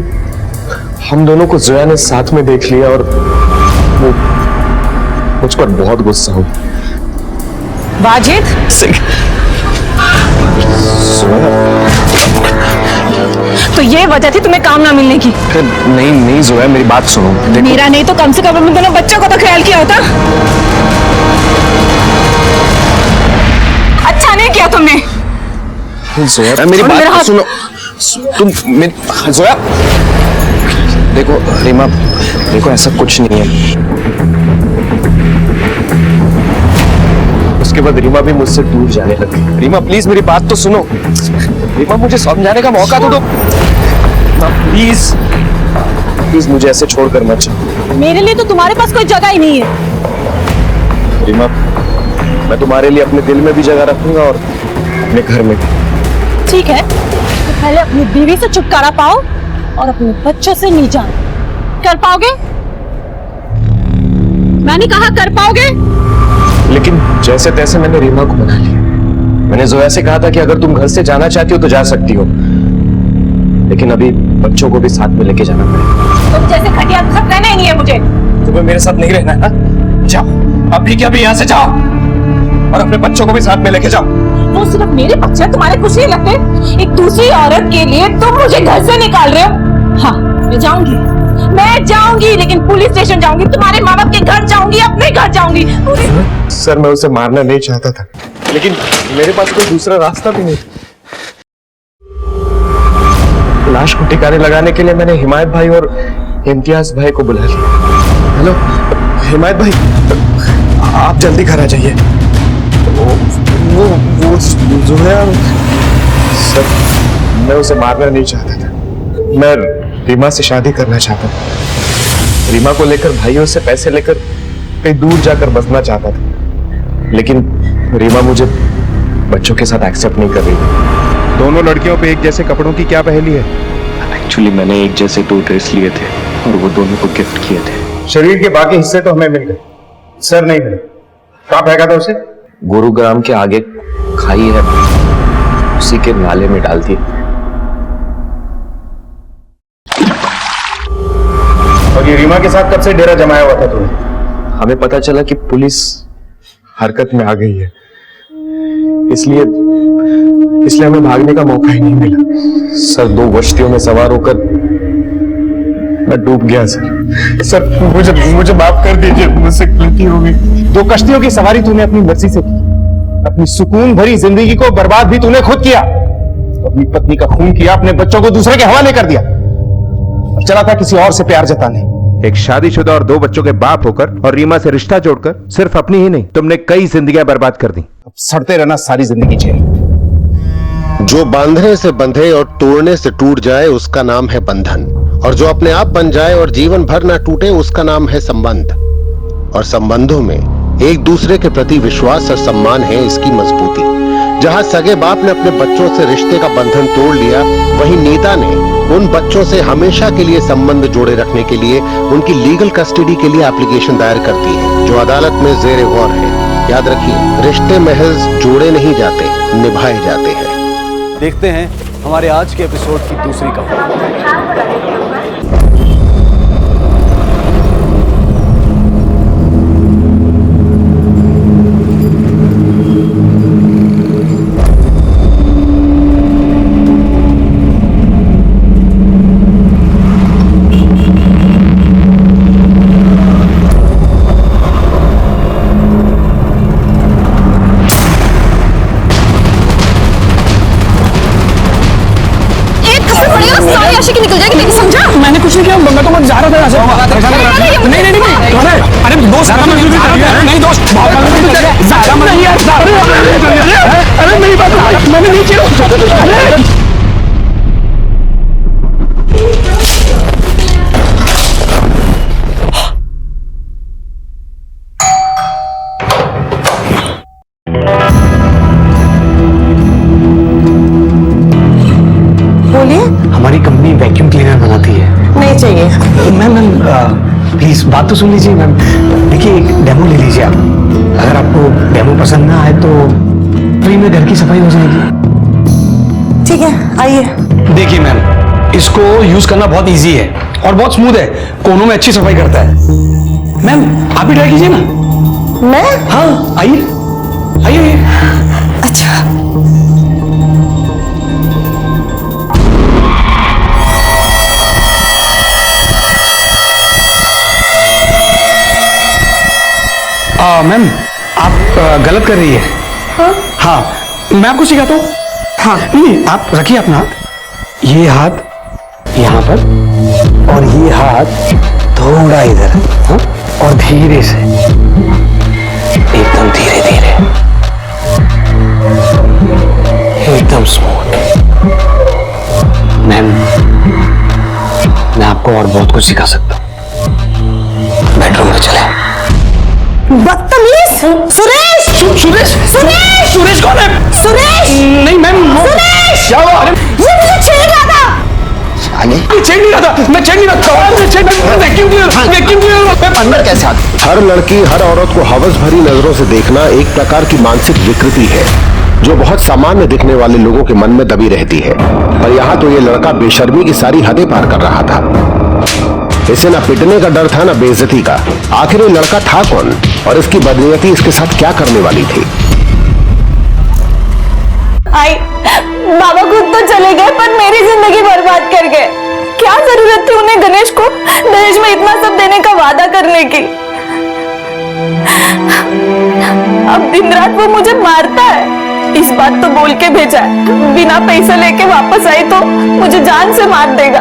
हम दोनों को जोया ने साथ में देख लिया और वो मुझ पर बहुत गुस्सा हुई। वाजिद, तो ये वजह थी तुम्हें काम ना मिलने की? नहीं नहीं जोया, मेरी बात सुनो। मेरा नहीं तो कम से कम अपने दोनों बच्चों को तो ख्याल किया होता। अच्छा नहीं किया तुमने। जोया मेरी बात सुनो। तुम जोया देखो, रीमा देखो, ऐसा कुछ नहीं है। उसके बाद रीमा भी मुझसे दूर जाने लगी। रीमा प्लीज मेरी बात तो सुनो। रीमा मुझे समझाने का मौका तो दो। प्लीज प्लीज मुझे ऐसे छोड़कर मत जाओ। मेरे लिए तो तुम्हारे पास कोई जगह ही नहीं है। रीमा, मैं तुम्हारे लिए अपने दिल में भी जगह रखूंगा और अपने घर में भी। ठीक है, तो पहले अपनी बीवी से छुटकारा पाओ और अपने बच्चों से नहीं जाओ। कर पाओगे? मैंने कहा कर पाओगे? लेकिन जैसे तैसे मैंने रीमा को मना लिया। मैंने जोया से कहा था कि अगर तुम घर से जाना चाहती हो तो जा सकती हो, लेकिन अभी बच्चों को भी साथ में लेके जाना पड़ेगा। तुम जैसे घटिया साथ रहना ही नहीं है मुझे। तुम्हें मेरे साथ नहीं रहना है? जाओ अभी के अभी यहाँ से जाओ और अपने बच्चों को भी साथ में लेके जाओ। वो सिर्फ मेरे बच्चे तुम्हारे कुछ नहीं लगते? एक दूसरी औरत के लिए तुम मुझे घर से निकाल रहे हो? हाँ, मैं जाऊंगी, लेकिन पुलिस स्टेशन जाऊंगी, तुम्हारे माँ बाप के घर जाऊंगी, अपने घर जाऊंगी। सर, मैं उसे मारना नहीं चाहता था। लेकिन मेरे पास कोई दूसरा रास्ता भी नहीं। लाश को ठिकाने लगाने के लिए मैंने हिमायत भाई और इम्तियाज भाई को बुला लिया। हेलो हिमायत भाई, आप जल्दी घर आ जाइए। वो जोया सर, मैं उसे मारना नहीं चाहता था। मैं रीमा से शादी करना चाहता था। रीमा को लेकर भाइयों से पैसे लेकर कहीं दूर जाकर बसना चाहता था, लेकिन रीमा मुझे बच्चों के साथ एक्सेप्ट नहीं कर रही थी। दोनों लड़कियों पे एक जैसे कपड़ों की क्या पहेली है? एक्चुअली मैंने एक जैसे 2 ड्रेस लिए थे और वो दोनों को गिफ्ट किए थे। शरीर के बाकी हिस्से तो हमें मिल गए, सर नहीं मिले। कहाँ फेंका था उसे? गुरुग्राम के आगे खाई है, उसी के नाले में डाल दी। और ये रीमा के साथ कब से डेरा जमाया हुआ था तुम्हें? हमें पता चला कि पुलिस हरकत में आ गई है, इसलिए हमें भागने का मौका ही नहीं मिला। सर 2 कश्तियों में सवार होकर मैं डूब गया सर मुझे माफ कर दीजिए, मुझसे गलती हो गई। 2 कश्तियों की सवारी तूने अपनी मर्जी से की, अपनी सुकून भरी जिंदगी को बर्बाद भी तूने खुद किया। अपनी पत्नी का खून किया, अपने बच्चों को दूसरे के हवाले कर दिया और चला था किसी और से प्यार जताने। एक शादीशुदा और 2 बच्चों के बाप होकर और रीमा से रिश्ता जोड़कर सिर्फ अपनी ही नहीं, तुमने कई जिंदगियां बर्बाद कर दी। अब सड़ते रहना सारी जिंदगी जेल। जो बांधने से बंधे और तोड़ने से टूट जाए उसका नाम है बंधन, और जो अपने आप बन जाए और जीवन भर ना टूटे उसका नाम है संबंध। और संबंधों में एक दूसरे के प्रति विश्वास और सम्मान है इसकी मजबूती। जहां सगे बाप ने अपने बच्चों से रिश्ते का बंधन तोड़ लिया, वहीं नीता ने उन बच्चों से हमेशा के लिए संबंध जोड़े रखने के लिए उनकी लीगल कस्टडी के लिए एप्लीकेशन दायर कर दी है, जो अदालत में जेर गौर है। याद रखिए, रिश्ते महज जोड़े नहीं जाते, निभाए जाते हैं। देखते हैं हमारे आज के एपिसोड की दूसरी कहानी। निकल जाएगी, लेकिन समझा? मैंने कुछ नहीं किया, मैं तो मत जा रहा था यहाँ से। नहीं, अरे दोस्त नहीं, दोस्त अरे मेरी बात मैंने नहीं किया। हमारी कंपनी वैक्यूम क्लीनर बनाती है। नहीं चाहिए। मैम प्लीज बात तो सुन लीजिए मैम। देखिए एक डेमो ले लीजिए आप, अगर आपको डेमो पसंद ना आए तो फ्री में घर की सफाई हो जाएगी। ठीक है, आइए। देखिए मैम, इसको यूज करना बहुत इजी है और बहुत स्मूथ है, कोनों में अच्छी सफाई करता है। मैम आप भी ट्राई कीजिए ना। मैं? हाँ आइए आइए। अच्छा मैम आप गलत कर रही है। हाँ? हाँ मैं आपको सिखाता हूँ। हाँ नहीं, आप रखिए अपना हाथ, ये हाथ यहाँ पर और ये हाथ थोड़ा इधर। हाँ? और धीरे से, एकदम धीरे धीरे, एकदम स्मूथ। मैम मैं आपको और बहुत कुछ सिखा सकता हूँ, बेडरूम में चले। बदतमीज! सुरेश! सुरेश! सुरेश! सुरेश कौन है? सुरेश! नहीं मैम। सुरेश! क्या हुआ? अरे ये मुझे छेड़ रहा था। छेड़ नहीं रहा था, मैं छेड़ नहीं रहा था। वैक्यूम अंदर कैसे आ? हर लड़की हर औरत को हवस भरी नजरों से देखना एक प्रकार की मानसिक विकृति है, जो बहुत सामान्य दिखने वाले लोगों के मन में दबी रहती है। पर यहाँ तो ये लड़का बेशर्मी की सारी हदें पार कर रहा था। इसे ना पिटने का डर था ना बेइज्जती का। आखिर ये लड़का था कौन और इसकी बदनीयती इसके साथ क्या करने वाली थी? आई बाबा खुद तो चले गए पर मेरी जिंदगी बर्बाद कर गए। क्या जरूरत थी उन्हें गणेश को दहेज में इतना सब देने का वादा करने की? अब दिन रात वो मुझे मारता है। इस बात तो बोल के भेजा है, बिना पैसा लेके वापस आई तो मुझे जान से मार देगा।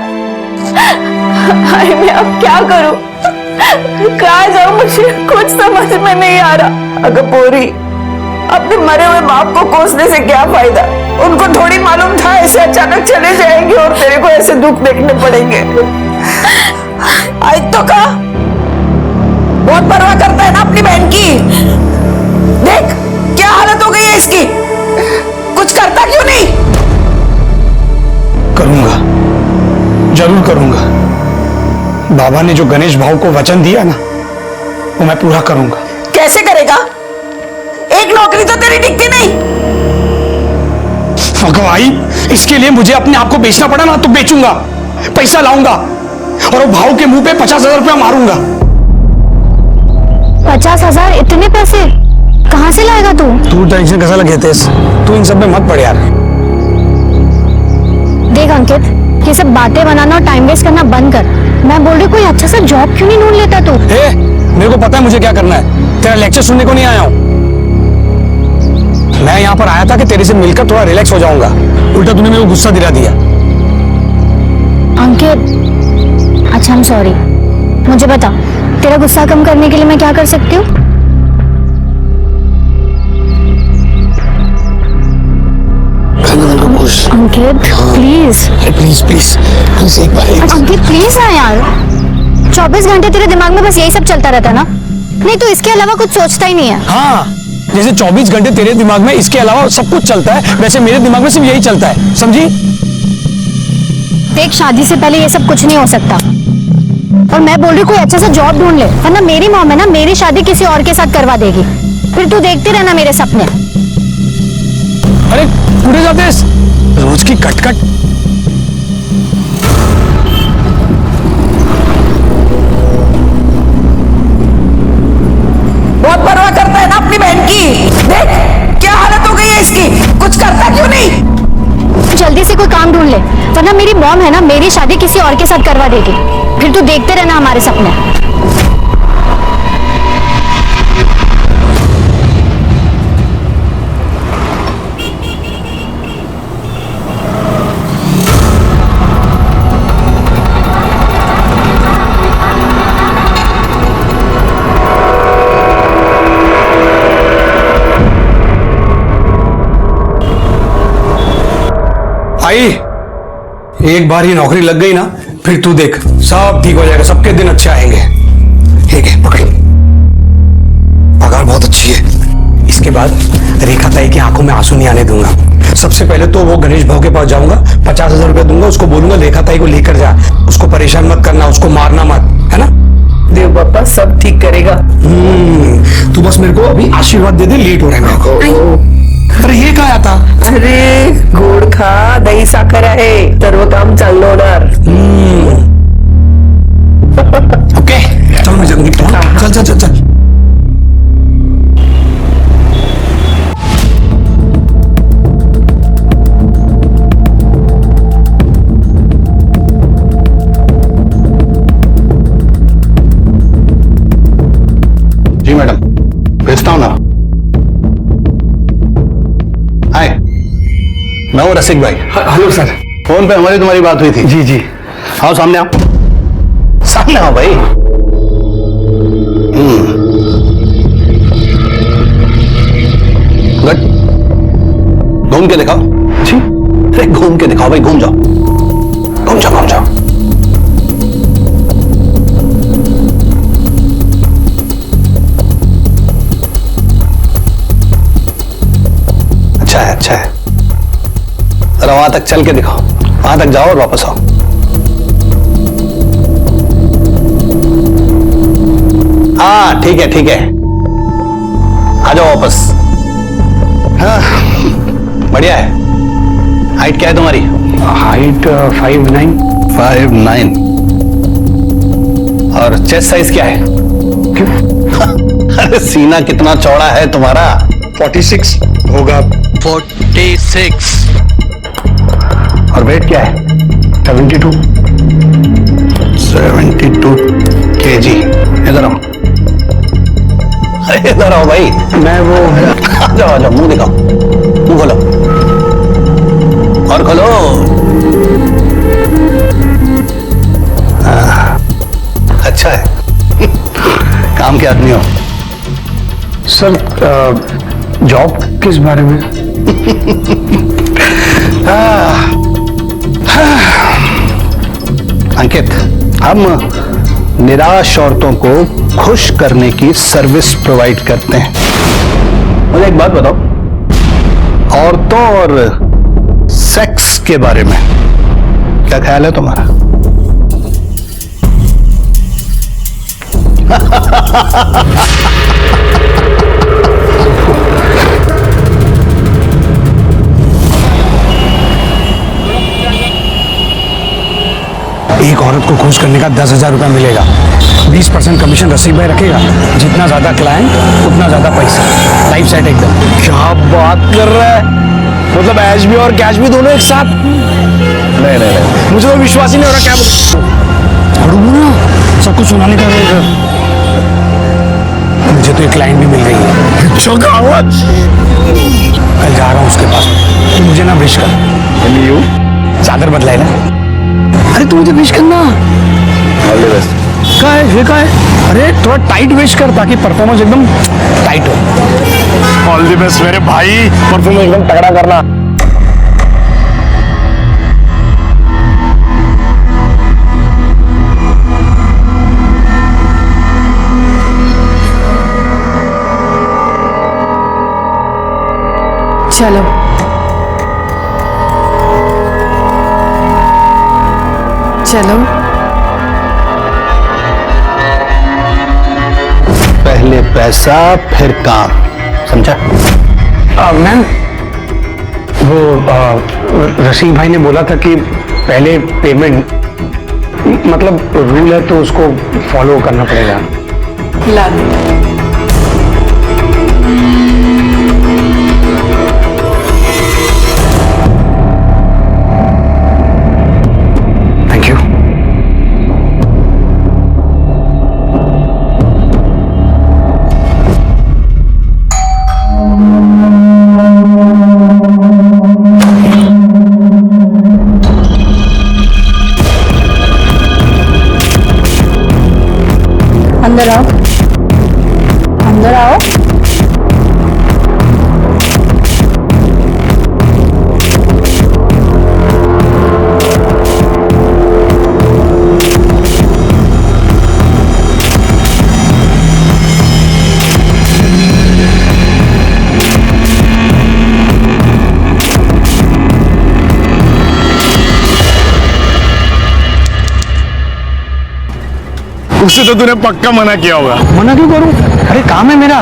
हाय मैं अब क्या करूं, कहाँ जाऊं, मुझे कुछ समझ में नहीं आ रहा। अगर पूरी अपने मरे हुए बाप को कोसने से क्या फायदा, उनको थोड़ी मालूम था ऐसे अचानक चले जाएंगे और तेरे को ऐसे दुख देखने पड़ेंगे। आज तो कहा बहुत परवाह करता है ना अपनी बहन की। देख क्या हालत हो गई है इसकी, कुछ करता क्यों नहीं? करूंगा, जरूर करूंगा। बाबा ने जो गणेश भाव को वचन दिया ना, वो मैं पूरा करूंगा। कैसे करेगा? एक नौकरी तो तेरी टिकती नहीं। भाई इसके लिए मुझे अपने आप को बेचना पड़ा ना तो बेचूंगा, पैसा लाऊंगा और वो भाव के मुंह पे 50,000 रुपया मारूंगा। 50,000? इतने पैसे कहाँ से लाएगा तू? तू टेंशन कैसा लगे थे, तू इन सब में मत पड़ यार। देख अंकित, ये सब बातें बनाना और टाइम वेस्ट करना बंद कर। मैं बोल रही कोई अच्छा सा जॉब क्यों नहीं ढूंढ लेता तू? मेरे को पता है मुझे क्या करना है, तेरा लेक्चर सुनने को नहीं आया हूँ। मैं यहाँ पर आया था कि तेरे से मिलकर थोड़ा रिलैक्स हो जाऊंगा, उल्टा तूने मेरे को गुस्सा दिला दिया। अंकित अच्छा I'm सॉरी, मुझे बता तेरा गुस्सा कम करने के लिए मैं क्या कर सकती हूँ? अंकित प्लीज प्लीज प्लीज प्लीज एक बार। अंकित प्लीज ना यार, 24 घंटे तेरे दिमाग में बस यही सब चलता रहता ना? नहीं तो इसके अलावा कुछ सोचता ही नहीं है? हाँ, जैसे 24 घंटे तेरे दिमाग में इसके अलावा सब कुछ चलता है, वैसे मेरे दिमाग में सिर्फ यही चलता है, समझी? देख शादी से पहले ये सब कुछ नहीं हो सकता, और मैं बोल रही कोई अच्छा सा जॉब ढूंढ ले, वरना मेरी मॉम है ना मेरी शादी किसी और के साथ करवा देगी, फिर तू देखते रहना मेरे सपने। अरे पूरे जाते रोज की कटकट। बहुत परवाह करता है ना अपनी बहन की। देख क्या हालत हो गई है इसकी, कुछ करता क्यों नहीं? जल्दी से कोई काम ढूंढ ले, वरना मेरी मॉम है ना मेरी शादी किसी और के साथ करवा देगी, फिर तू देखते रहना हमारे सपने। एक बार ही नौकरी लग गई ना, फिर तू देख सब ठीक हो जाएगा, सबके दिन अच्छे आएंगे। ठीक है पकड़, पगार बहुत अच्छी है। इसके बाद रेखा ताई की आंखों में आंसू नहीं आने दूंगा। सबसे पहले तो वो गणेश भाव के पास जाऊंगा, 50,000 रुपया दूंगा, उसको बोलूंगा रेखा ताई को लेकर जा, उसको परेशान मत करना, उसको मारना मत, है ना? देव बाबा सब ठीक करेगा। तू बस मेरे को अभी आशीर्वाद दे दे, लेट हो रहा है मेरे को। अरे हे काय आता? अरे गोड खा, दही साखर आहे, सर्व काम चाललं होणार। ओके चल मैं जल्दी चल चल चल चल। जी मैडम भेजता हूं ना। हाय मैं हूं रसिक भाई। Hello sir. फोन पे हमारी तुम्हारी बात हुई थी। जी जी। आओ सामने आओ, सामने आओ भाई। गुड, घूम के दिखाओ। जी अरे घूम के दिखाओ भाई, घूम जाओ घूम जाओ घूम जाओ। अच्छा है अच्छा है, जरा वहां तक चल के दिखाओ, वहां तक जाओ और वापस आओ। हाँ ठीक है ठीक है, आ जाओ वापस। हाँ बढ़िया है। हाइट क्या है तुम्हारी? हाइट 5'9". और चेस्ट साइज क्या है? अरे सीना कितना चौड़ा है तुम्हारा? 46 होगा। 46। और वेट क्या है? 72 kg। इधर आओ। अरे इधर आओ भाई। मैं वो आ जाओ, मुंह दिखाओ, मुंह खोलो और खोलो। अच्छा है, काम के आदमी हो। सर जॉब किस बारे में? अंकित, हम निराश औरतों को खुश करने की सर्विस प्रोवाइड करते हैं। मुझे एक बात बताओ, औरतों और सेक्स के बारे में क्या ख्याल है तुम्हारा? एक औरत को खुश करने का 10,000 रुपया मिलेगा। 20% कमीशन रसीद भाई रखेगा। जितना ज्यादा क्लाइंट उतना ज्यादा पैसा। लाइफ सेट एकदम। क्या बात कर रहा है? मतलब ऐश भी और कैश भी दोनों एक साथ? नहीं नहीं नहीं, मुझे तो विश्वास ही नहीं हो रहा। क्या बोल सब कुछ सुनाने का मुझे तो एक क्लाइंट भी मिल गई है। कल जा रहा हूँ उसके पास। तू मुझे ना विश कर। चादर बदलाए ना। अरे तू मुझे विश करना। All the best. क्या है ये? क्या है? अरे थोड़ा टाइट विश कर ताकि परफॉर्मेंस एकदम टाइट हो। ऑल द बेस्ट मेरे भाई, परफॉर्मेंस एकदम तगड़ा करना। चलो चलो, पहले पैसा फिर काम, समझा? मैम, वो रसीम भाई ने बोला था कि पहले पेमेंट, मतलब रूल है तो उसको फॉलो करना पड़ेगा। ला अंदर आओ, अंदर आओ। उससे तो तूने पक्का मना किया होगा। मना क्यों करूं? अरे काम है मेरा।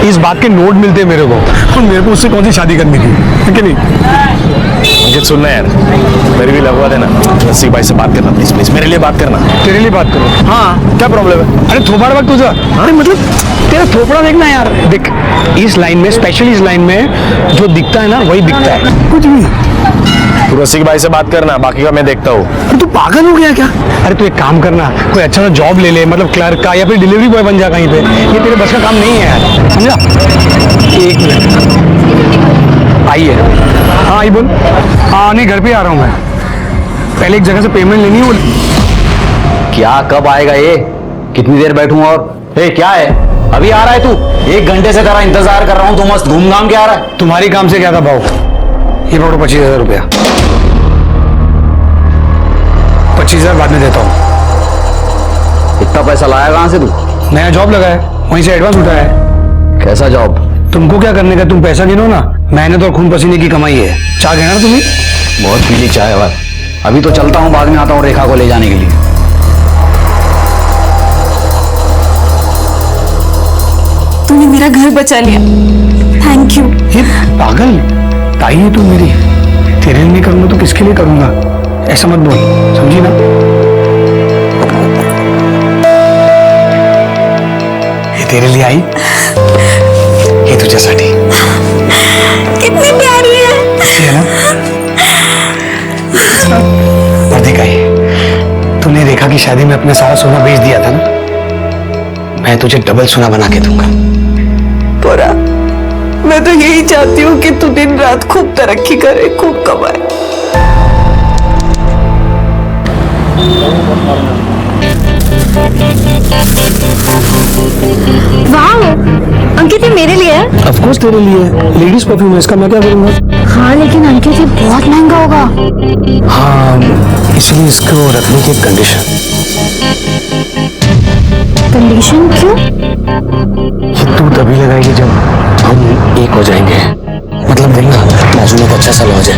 इस बात के नोट मिलते हैं मेरे को। और मेरे को उससे कौन सी शादी करनी थी, है कि नहीं? अंकित सुनना यार, मेरी भी लगवा देना। रसिक भाई से बात करना प्लीज प्लीज, मेरे लिए बात करना। तेरे लिए बात करो? हाँ, क्या प्रॉब्लम है? अरे थोपड़ा वक्त तुझा। अरे मतलब तेरा थोपड़ा देखना यार। देख, इस लाइन में, स्पेशली इस लाइन में जो दिखता है ना वही दिखता है, कुछ भी। तू रसिक भाई से बात करना, बाकी का मैं देखता हूँ। अरे तू पागल हो गया क्या? अरे तू एक काम करना, कोई अच्छा सा जॉब ले ले, मतलब क्लर्क का या फिर डिलीवरी बॉय बन जा कहीं पे। ये तेरे बस का काम नहीं है यार, समझा? एक मिनट, आइए। हाँ आई बोल। हाँ नहीं, घर पे आ रहा हूँ मैं। पहले एक जगह से पेमेंट लेनी है। क्या कब आएगा ये? कितनी देर बैठूं? और क्या है, अभी आ रहा है तू? 1 घंटे से तेरा इंतजार कर रहा हूं, तू मस्त घूम घाम के आ रहा है। तुम्हारी काम से क्या था भाव? ये पकड़ो 25,000 रुपया। 25,000 बाद में देता हूँ। इतना पैसा लाया कहां से तू? नया जॉब लगा है, वहीं से एडवांस उठाया है। कैसा जॉब? तुमको क्या करने का? तुम पैसा गिनो ना, मेहनत और खून पसीने की कमाई है। चाय देना तुम्हें? बहुत पीली चाय है। अभी तो चलता हूँ, बाद में आता हूँ रेखा को ले जाने के लिए। तूने मेरा घर बचा लिया, थैंक यू। ये पागल ताई है तू मेरी। तेरे लिए नहीं करूंगा तो किसके लिए करूंगा? ऐसा मत बोल, समझी ना? ये तेरे लिए आई, ये तुझ्यासाठी। कितनी प्यारी है ना? और देख आई, तूने रेखा की शादी में अपना सारा सोना बेच दिया था ना, मैं तुझे डबल सोना बना के दूंगा। हो रहा। मैं तो यही चाहती हूँ कि तू दिन रात खूब तरक्की करे, खूब कमाए। वाह अंकित, ये मेरे लिए है। ऑफ कोर्स तेरे लिए है, लेडीज परफ्यूम है इसका, मैं क्या करूंगा। हाँ लेकिन अंकित ये बहुत महंगा होगा। हाँ इसलिए इसको रखने की कंडीशन। कंडीशन क्यों? ये तू तभी लगाएगी जब हम एक हो जाएंगे। मतलब देखना बाजू में एक अच्छा सा लॉज है,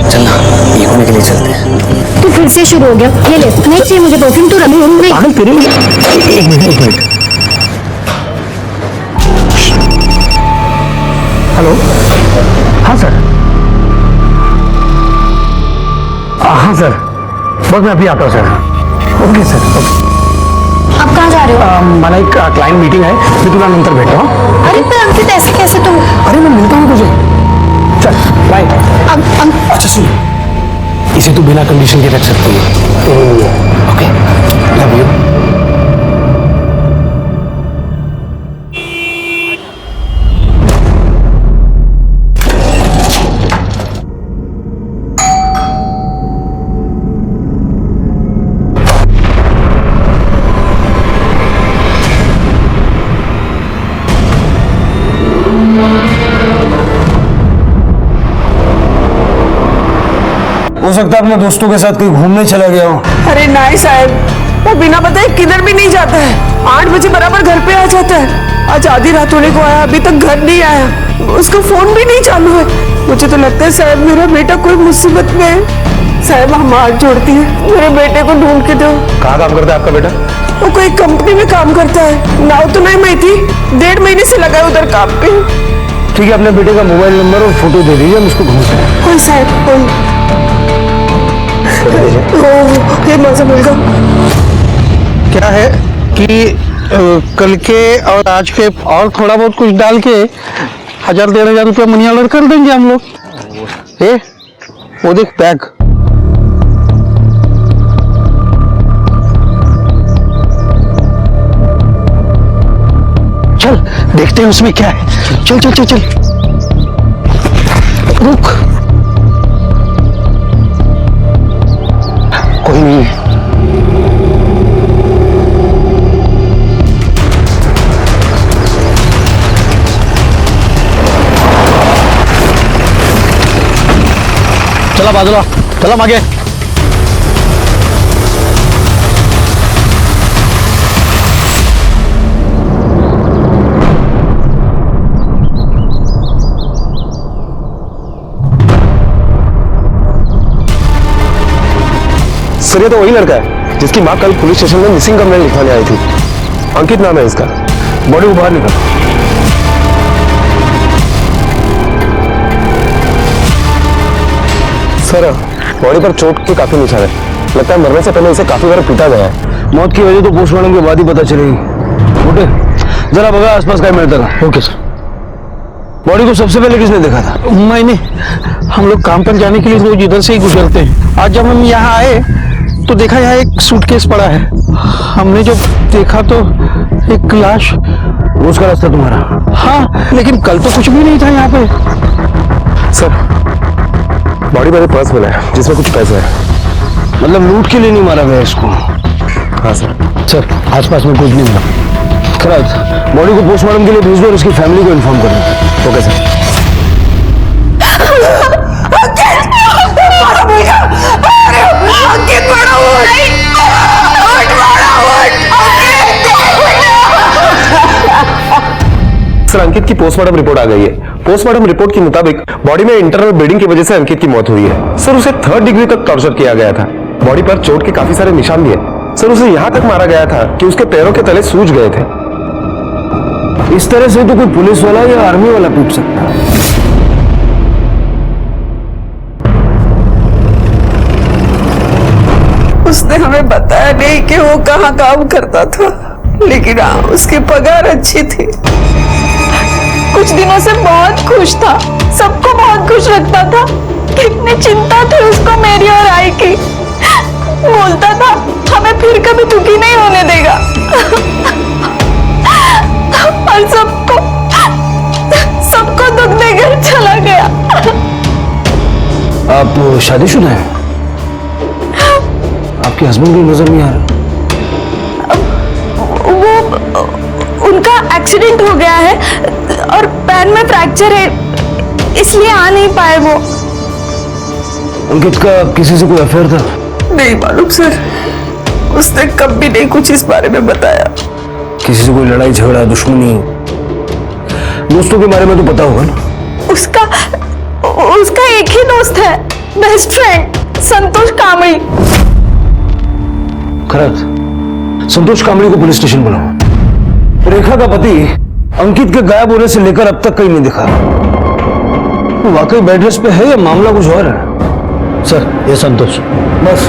चलना एक होने के लिए चलते हैं। तू फिर से शुरू हो गया। ये ले, नहीं चाहिए मुझे परफ्यूम, तू रख। पागल तेरे लिए। एक मिनट। हेलो, हाँ सर। हाँ सर, बस मैं अभी आता हूँ सर। Okay sir. आप कहाँ जा रहे हो? मला एक क्लाइंट मीटिंग है, मैं तुला नंतर भेटतो। अरे पर अंकित ऐसे कैसे तुम? अरे मैं मिलता हूँ तुझे, चल बाय। अच्छा सुन, इसे तू बिना कंडीशन के रख सकती है। Okay, love you. हो सकता है अपने दोस्तों के साथ कहीं घूमने चला गया हो। अरे नहीं साहब, वो बिना बताए किधर भी नहीं जाता है। 8 बजे बराबर घर पे आ जाता है। आज आधी रात होने को आया, अभी तक घर नहीं आया। उसका फोन भी नहीं चालू है। मुझे तो लगता है साहब मेरा बेटा कोई मुसीबत में है। साहब हम हाथ जोड़ती है, मेरे बेटे को ढूंढ के दो। कहाँ काम करता है आपका बेटा? वो कोई कंपनी में काम करता है, नाव तो नहीं मैं थी। 1.5 महीने से लगा है उधर काम पे। ठीक है, अपने बेटे का मोबाइल नंबर और फोटो दे दीजिए, हम उसको ढूंढते हैं। कोई साहब कोई ये मजा मिल क्या है कि कल के और आज के और थोड़ा बहुत कुछ डाल के 1000-1500 रुपया मनी ऑर्डर कर देंगे हम लोग। वो देख बैग। चल देखते हैं उसमें क्या है। चल चल चल चल, रुक, कोई नहीं है। चला बाजूला, चला मागे। सर ये तो वही लड़का है जिसकी माँ कल पुलिस स्टेशन में मिसिंग कंप्लेंट लिखवाने आई थी। अंकित नाम है इसका। बॉडी को बाहर निकाल। सर बॉडी पर चोट के काफी निशान है। लगता है मरने से पहले इसे काफी बार पीटा गया है। मौत की वजह तो पोस्टमार्टम के बाद ही पता चलेगी। उठे, जरा बगा आसपास का मिलता था। Okay sir. बॉडी को सबसे पहले किसने देखा था? मैंने। हम लोग काम पर जाने के लिए रोज इधर से ही गुजरते हैं। आज जब हम यहाँ आए तो देखा यहाँ एक सूटकेस पड़ा है। हमने जब देखा तो एक लाश। रोज का रास्ता तुम्हारा? हाँ, लेकिन कल तो कुछ भी नहीं था यहाँ पे। सर बॉडी पर पर्स मिला है जिसमें कुछ पैसे है। मतलब लूट के लिए नहीं मारा गया इसको? हाँ सर। सर आसपास में कुछ नहीं मिला। खैर बॉडी को पोस्टमार्टम के लिए भेज दो और उसकी फैमिली को इन्फॉर्म कर दो। Okay sir. सर अंकित की पोस्टमार्टम रिपोर्ट आ गई है। पोस्टमार्टम रिपोर्ट के मुताबिक बॉडी में इंटरनल ब्लीडिंग की वजह से अंकित की मौत हुई है। सर उसे 3rd डिग्री तक टॉर्चर किया गया था। बॉडी पर चोट के काफी सारे निशान भी है। सर उसे यहां तक मारा गया था कि उसके पैरों के तले सूज गए थे। इस तरह से तो कोई पुलिस वाला या आर्मी वाला पूछ सकता है। उसने हमें बताया नहीं कि वो कहाँ काम करता था, लेकिन हाँ उसकी पगार अच्छी थी। कुछ दिनों से बहुत खुश था, सबको बहुत खुश रखता था। कितनी चिंता थी उसको मेरी और आई की। बोलता था हमें फिर कभी दुखी नहीं होने देगा। और सबको आप शादीशुदा हैं? आपके हस्बैंड भी नजर नहीं आ रहा। वो उनका एक्सीडेंट हो गया है और पैर में फ्रैक्चर है, इसलिए आ नहीं पाए वो। अंकित का किसी से कोई अफेयर था? नहीं मालूम सर, उसने कभी नहीं कुछ इस बारे में बताया। किसी से कोई लड़ाई झगड़ा दुश्मनी? दोस्तों के बारे में तो पता होगा ना? उसका एक ही दोस्त है, बेस्ट फ्रेंड, संतोष कामड़ी। खरत, संतोष कामड़ी को पुलिस स्टेशन बुलाओ। रेखा का पति अंकित के गायब होने से लेकर अब तक कहीं नहीं दिखा। वाकई बेड रेस्ट पे है या मामला कुछ और है? सर, ये संतोष बस।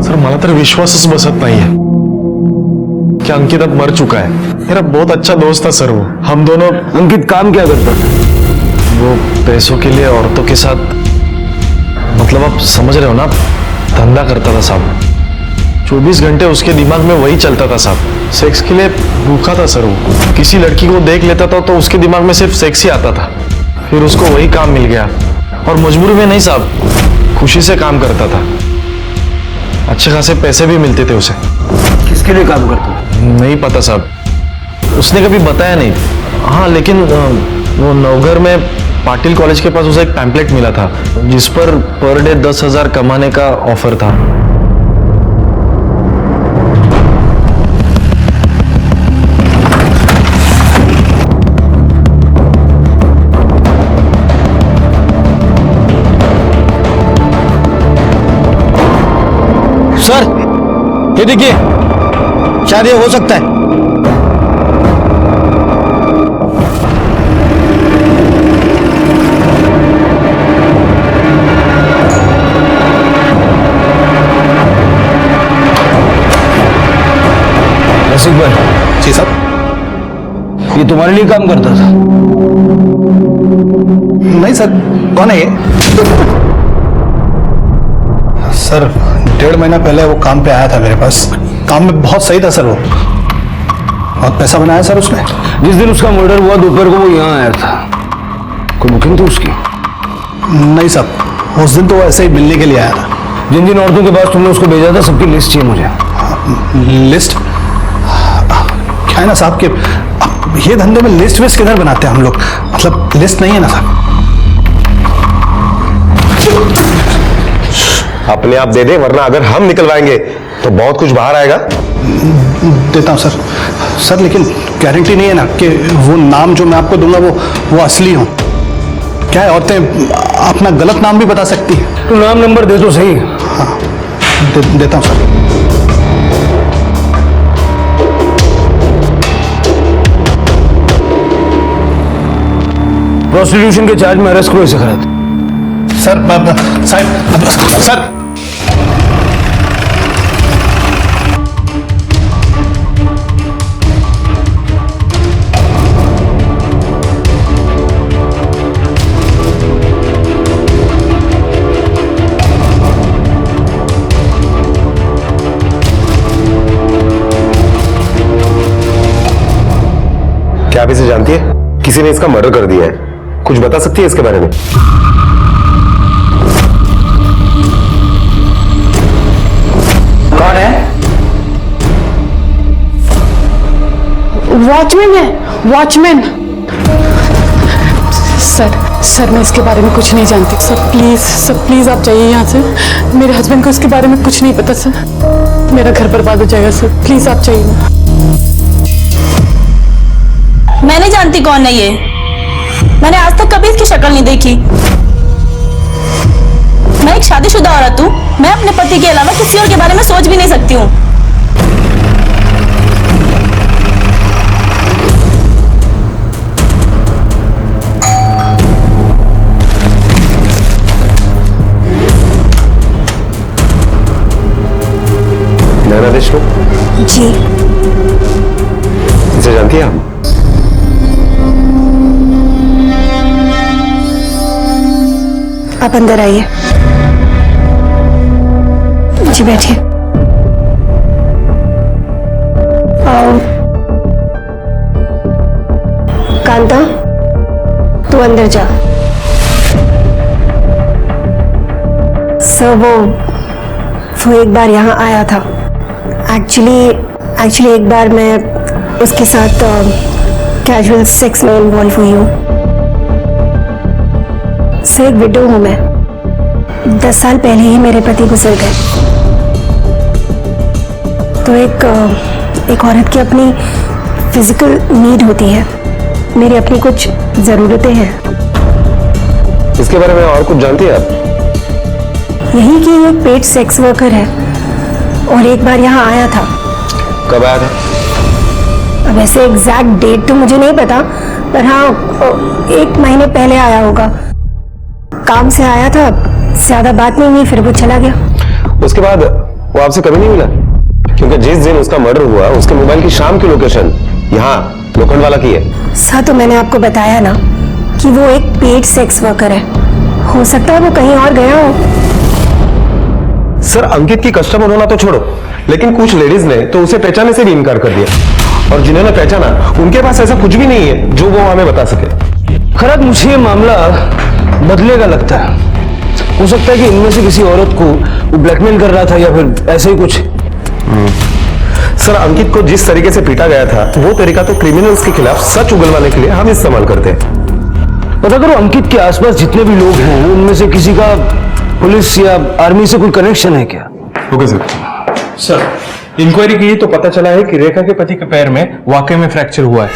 सर मला तर विश्वासच बसत नाहीये कि अंकित अब मर चुका है। मेरा बहुत अच्छा दोस्त था सर वो। हम दोनों। अंकित काम क्या करता था? वो पैसों के लिए औरतों के साथ, मतलब आप समझ रहे हो ना, धंधा करता था साहब। 24 घंटे उसके दिमाग में वही चलता था साहब। सेक्स के लिए भूखा था सर वो। किसी लड़की को देख लेता था तो उसके दिमाग में सिर्फ सेक्स ही आता था। फिर उसको वही काम मिल गया और मजबूरी में नहीं साहब, खुशी से काम करता था। अच्छे खासे पैसे भी मिलते थे उसे। किसके लिए काम करता? नहीं पता साहब, उसने कभी बताया नहीं। हाँ, लेकिन वो नवघर में पाटिल कॉलेज के पास उसे एक पैम्पलेट मिला था जिस पर डे 10,000 कमाने का ऑफर था। सर, ये देखिए, शायद ये हो सकता है। रसिक भाई। जी साहब। ये तुम्हारे लिए काम करता था? नहीं सर। कौन है ये? सर, 1.5 महीना पहले वो काम पे आया था मेरे पास। काम में बहुत सही था सर वो। बहुत पैसा बनाया सर उसने। जिस दिन उसका मर्डर हुआ दोपहर को वो यहाँ आया था। कोई बुकिंग थी उसकी? नहीं साहब, उस दिन तो वो ऐसे ही मिलने के लिए आया था। जिन जिन औरतों के पास तुमने उसको भेजा था सबकी लिस्ट चाहिए मुझे। लिस्ट? क्या है ना साहब कि ये धंधे में लिस्ट विस्ट किधर बनाते हैं हम लोग? मतलब लिस्ट नहीं है ना साहब। अपने आप दे दे, वरना अगर हम निकलवाएंगे तो बहुत कुछ बाहर आएगा। देता हूँ सर। सर लेकिन गारंटी नहीं है ना कि वो नाम जो मैं आपको दूंगा वो असली हो। क्या है, औरतें अपना गलत नाम भी बता सकती है। तो नाम नंबर दे तो सही। हाँ, देता हूँ सर। प्रोस्टिट्यूशन के चार्ज में अरेस्ट करो इसे। खराब सर, साहब, सर। क्या आप इसे जानती है? किसी ने इसका मर्डर कर दिया है। कुछ बता सकती है इसके बारे में? कौन है? वॉचमैन है, वॉचमैन। सर मैं इसके बारे में कुछ नहीं जानती। सर प्लीज आप जाइए यहाँ से। मेरे हस्बैंड को इसके बारे में कुछ नहीं पता सर। मेरा घर बर्बाद हो जाएगा सर। प्लीज आप जाइए। मैं नहीं जानती कौन है ये। मैंने आज तक कभी इसकी शक्ल नहीं देखी। मैं एक शादीशुदा औरत हूँ। मैं अपने पति के अलावा किसी और के बारे में सोच भी नहीं सकती हूँ। नैना देशमुख? जी। इसे जानती है आप? आप अंदर आइए। जी बैठिए। अंदर जा। सर वो एक बार यहाँ आया था। एक्चुअली एक बार मैं उसके साथ कैजुअल सेक्स में इन्वॉल्व हुई हूँ। सर एक विडो हूँ मैं। 10 साल पहले ही मेरे पति गुजर गए। तो एक औरत की अपनी फिजिकल नीड होती है, मेरी अपनी कुछ जरूरतें हैं। इसके बारे में और कुछ जानती है आप? यही कि एक पेड सेक्स वर्कर है और एक बार यहाँ आया था। कब आया था? अब ऐसे एग्जैक्ट डेट तो मुझे नहीं पता, पर हाँ 1 महीने पहले आया होगा। काम से आया था, ज्यादा बात नहीं हुई, फिर वो चला गया। उसके बाद वो आपसे कभी नहीं मिला? क्योंकि जिस दिन उसका मर्डर हुआ उसके मोबाइल की शाम की लोकेशन यहाँ लोखंडवाला की है। सर तो मैंने आपको बताया ना कि वो एक पेड सेक्स वर्कर है, हो सकता है वो कहीं और गया हो। सर अंकित की कस्टमर होना तो छोड़ो, लेकिन कुछ लेडीज ने तो उसे पहचानने से भी इनकार कर दिया, और जिन्होंने पहचाना उनके पास ऐसा कुछ भी नहीं है जो वो हमें बता सके। खैर मुझे ये मामला बदलेगा लगता है। हो सकता है कि इनमें से किसी औरत को वो ब्लैकमेल कर रहा था या फिर ऐसे ही कुछ। सर अंकित को जिस तरीके से पीटा गया था वो तरीका तो क्रिमिनल्स के खिलाफ सच उगलवाने के लिए हम इस्तेमाल करते हैं। पता करो अंकित के आसपास जितने भी लोग हैं उनमें से किसी का पुलिस या आर्मी से कोई कनेक्शन है क्या? Okay sir. सर इंक्वायरी की तो पता चला है कि रेखा के पति के पैर में वाकई में फ्रैक्चर हुआ है,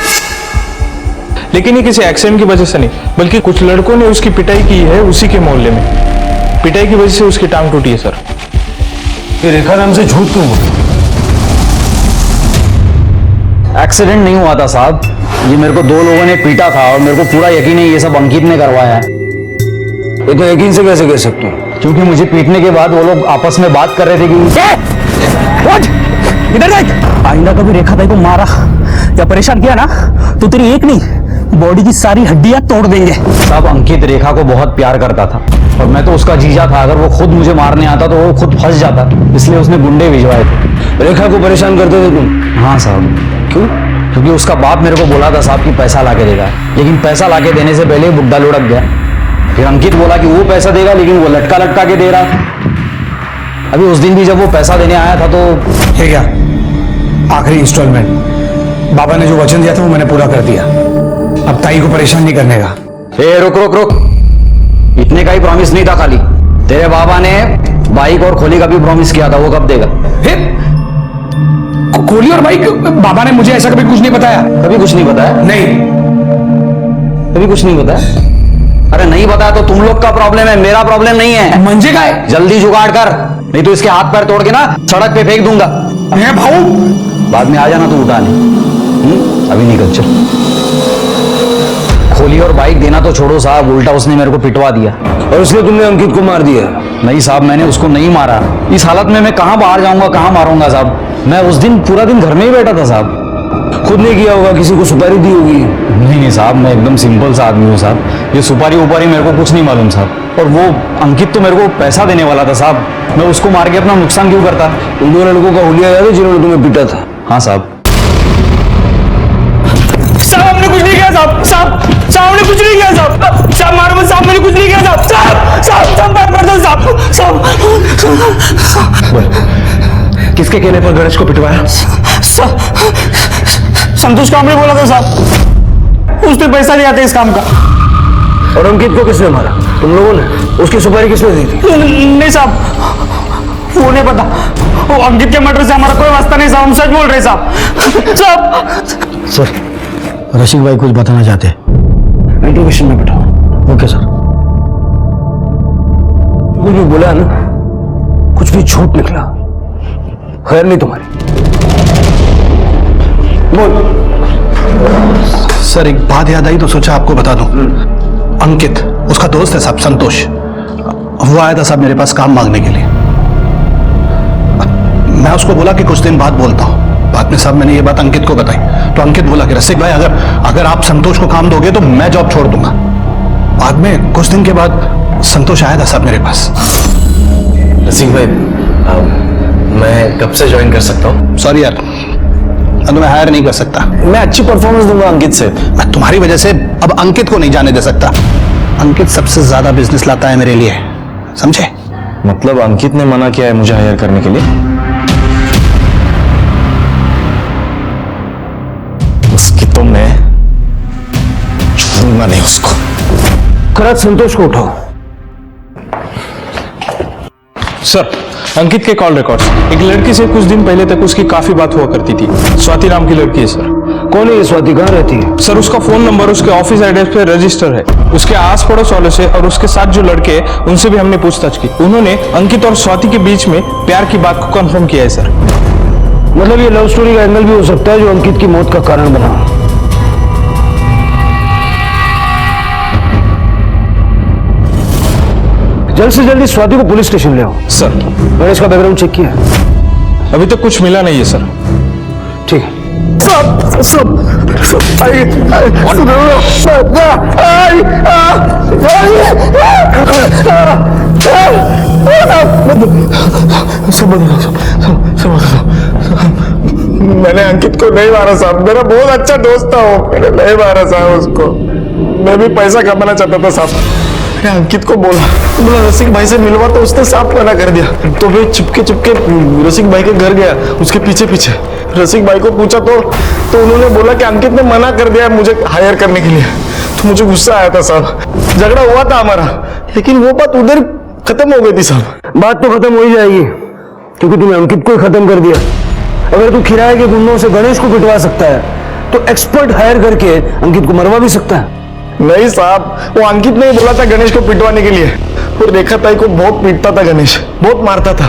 लेकिन ये किसी एक्सीडेंट की वजह से नहीं, बल्कि कुछ लड़कों ने उसकी पिटाई की है उसी के मोहल्ले में। पिटाई की वजह से उसकी टांग टूटी है सर। ये रेखा नाम से झूठ क्यों? एक्सीडेंट नहीं हुआ था साहब, ये मेरे को 2 लोगों ने पीटा था और मेरे को पूरा यकीन है ये सब अंकित ने करवाया है। ये तो यकीन से कैसे कह सकते हो? क्योंकि मुझे पीटने के बाद वो लोग आपस में बात कर रहे थे कि इधर देख, आइंदा कभी रेखा ताई को मारा या परेशान किया ना तो तेरी एक नहीं बॉडी की सारी हड्डियां तोड़ देंगे। साहब अंकित रेखा को बहुत प्यार करता था और मैं तो उसका जीजा था। अगर वो खुद मुझे मारने आता तो वो खुद फंस जाता, इसलिए उसने गुंडे भिजवाए थे। रेखा को परेशान करते थे तुम? हाँ साहब। क्यों? क्योंकि उसका बाप मेरे को बोला था साहब कि पैसा लाके देगा, लेकिन पैसा लाके देने से पहले बुड्ढा लुढ़क गया। फिर अंकित बोला कि वो पैसा देगा, लेकिन वो लटका लटका के दे रहा था। अभी उस दिन भी जब वो पैसा देने आया था तो ये क्या आखिरी इंस्टॉलमेंट? बाबा ने जो वचन दिया था वो मैंने पूरा कर दिया, अब ताई को परेशान नहीं करने का। रुक रुक रुक, इतने का ही प्रॉमिस नहीं था खाली, तेरे बाबा ने बाइक और खोली का भी प्रॉमिस किया था, वो कब देगा? खोली और बाइक? बाबा ने मुझे ऐसा कभी कुछ नहीं बताया। कभी कुछ नहीं बताया? नहीं, कभी कुछ नहीं बताया। अरे नहीं बताया तो तुम लोग का प्रॉब्लम है, मेरा प्रॉब्लम नहीं है। मंजे का है? जल्दी जुगाड़ कर, नहीं तो इसके हाथ पैर तोड़ के ना सड़क पे फेंक दूंगा। भाऊ बाद में आ जाना तू उठा नहीं। अभी निकल चल। खोली और बाइक देना तो छोड़ो साहब, उल्टा उसने मेरे को पिटवा दिया। और इसलिए तुमने अंकित को मार दिया? नहीं साहब, मैंने उसको नहीं मारा। इस हालत में मैं कहां बाहर जाऊंगा, कहां मारूंगा साहब? मैं उस दिन पूरा दिन घर में ही बैठा था साहब। खुद नहीं किया होगा, किसी को सुपारी दी होगी? नहीं साहब, मैं एकदम सिंपल सा आदमी हूँ साहब, ये सुपारी उपारी मेरे को कुछ नहीं मालूम साहब। और वो अंकित तो मेरे को पैसा देने वाला था साहब, मैं उसको मार के अपना नुकसान क्यों करता? उन 2 लड़कों का हुलिया याद है जिन्होंने तुम्हें पीटा था? हाँ साहब। साहब हमने कुछ नहीं किया साहब, साहब हमने कुछ नहीं किया साहब, साहब मारो मत साहब, मैंने कुछ नहीं किया साहब, साहब बात कर दो साहब, किसके कहने पर गणेश को पिटवाया? संतोष का हमने बोला था साहब, उसने पैसा दिया था इस काम का। और अंकित को किसने मारा? तुम लोगों ने? उसकी सुपारी किसने दी थी? नहीं साहब, वो नहीं पता, वो अंकित के मर्डर से हमारा कोई वास्ता नहीं साहब, हम सच बोल रहे साहब। सर रशीद भाई कुछ बताना चाहते हैं, इंट्रोगेशन में बैठाओ। Okay sir. कुछ भी बोला ना, कुछ भी झूठ निकला, खैर नहीं तुम्हारी। बोल। सर एक बात याद आई तो सोचा आपको बता दूं। अंकित उसका दोस्त है साहब, संतोष, वो आया था साहब मेरे पास काम मांगने के लिए। मैं उसको बोला कि कुछ दिन बाद बोलता हूँ। बाद में साहब मैंने ये बात अंकित को बताई तो अंकित बोला कि रसिक भाई अगर आप संतोष को काम दोगे तो मैं जॉब छोड़ दूंगा। बाद में कुछ दिन के बाद संतोष आया था साहब मेरे पास। रसिक भाई मैं कब से ज्वाइन कर सकता हूँ? सॉरी यार, मैं तुम्हें हायर नहीं कर सकता। मैं अच्छी परफॉर्मेंस दूंगा अंकित से। मैं तुम्हारी वजह से अब अंकित को नहीं जाने दे सकता। अंकित सबसे ज्यादा बिजनेस लाता है मेरे लिए, समझे? मतलब अंकित ने मना किया है मुझे हायर करने के लिए? उसकी तो मैं छोड़ूंगा नहीं उसको। खराज संतोष को उठाओ। सर, अंकित के कॉल रिकॉर्ड्स। एक लड़की से कुछ दिन पहले तक उसकी काफी बात हुआ करती थी। स्वाति नाम की लड़की है सर। कौन है ये स्वाति? कहाँ रहती है? सर, उसका फोन नंबर उसके ऑफिस एड्रेस पे रजिस्टर है। उसके आस पड़ोस वालों से और उसके साथ जो लड़के हैं उनसे भी हमने पूछताछ की। उन्होंने अंकित और स्वाति के बीच में प्यार की बात को कंफर्म किया है सर। मतलब ये लव स्टोरी का एंगल भी हो सकता है जो अंकित की मौत का कारण बना। जल्द से जल्दी स्वाति को पुलिस स्टेशन ले आओ। सर, मैंने इसका बैकग्राउंड चेक किया। अभी तक कुछ मिला नहीं है सर। ठीक है। मैंने अंकित को नहीं मारा साहब, मेरा बहुत अच्छा दोस्त था वो। मैंने नहीं मारा साहब उसको। मैं भी पैसा कमाना चाहता था साहब। मैंने अंकित को बोला रसिक भाई से मिलवा, तो उसने साफ मना कर दिया। तो मैं चुपके चुपके रसिक भाई के घर गया, उसके पीछे पीछे। रसिक भाई को पूछा तो उन्होंने बोला कि अंकित ने मना कर दिया मुझे हायर करने के लिए। तो मुझे गुस्सा आया था साहब। झगड़ा हुआ था हमारा, लेकिन वो बात उधर खत्म हो गई थी साहब। बात तो खत्म हो ही जाएगी क्योंकि तुमने अंकित को ही खत्म कर दिया। अगर तू किराए के गुंडों से गणेश को पिटवा सकता है तो एक्सपर्ट हायर करके अंकित को मरवा भी सकता है। नहीं साहब, वो अंकित ने बोला था गणेश को पिटवाने के लिए। और रेखा ताई को बहुत पीटता था गणेश, बहुत मारता था।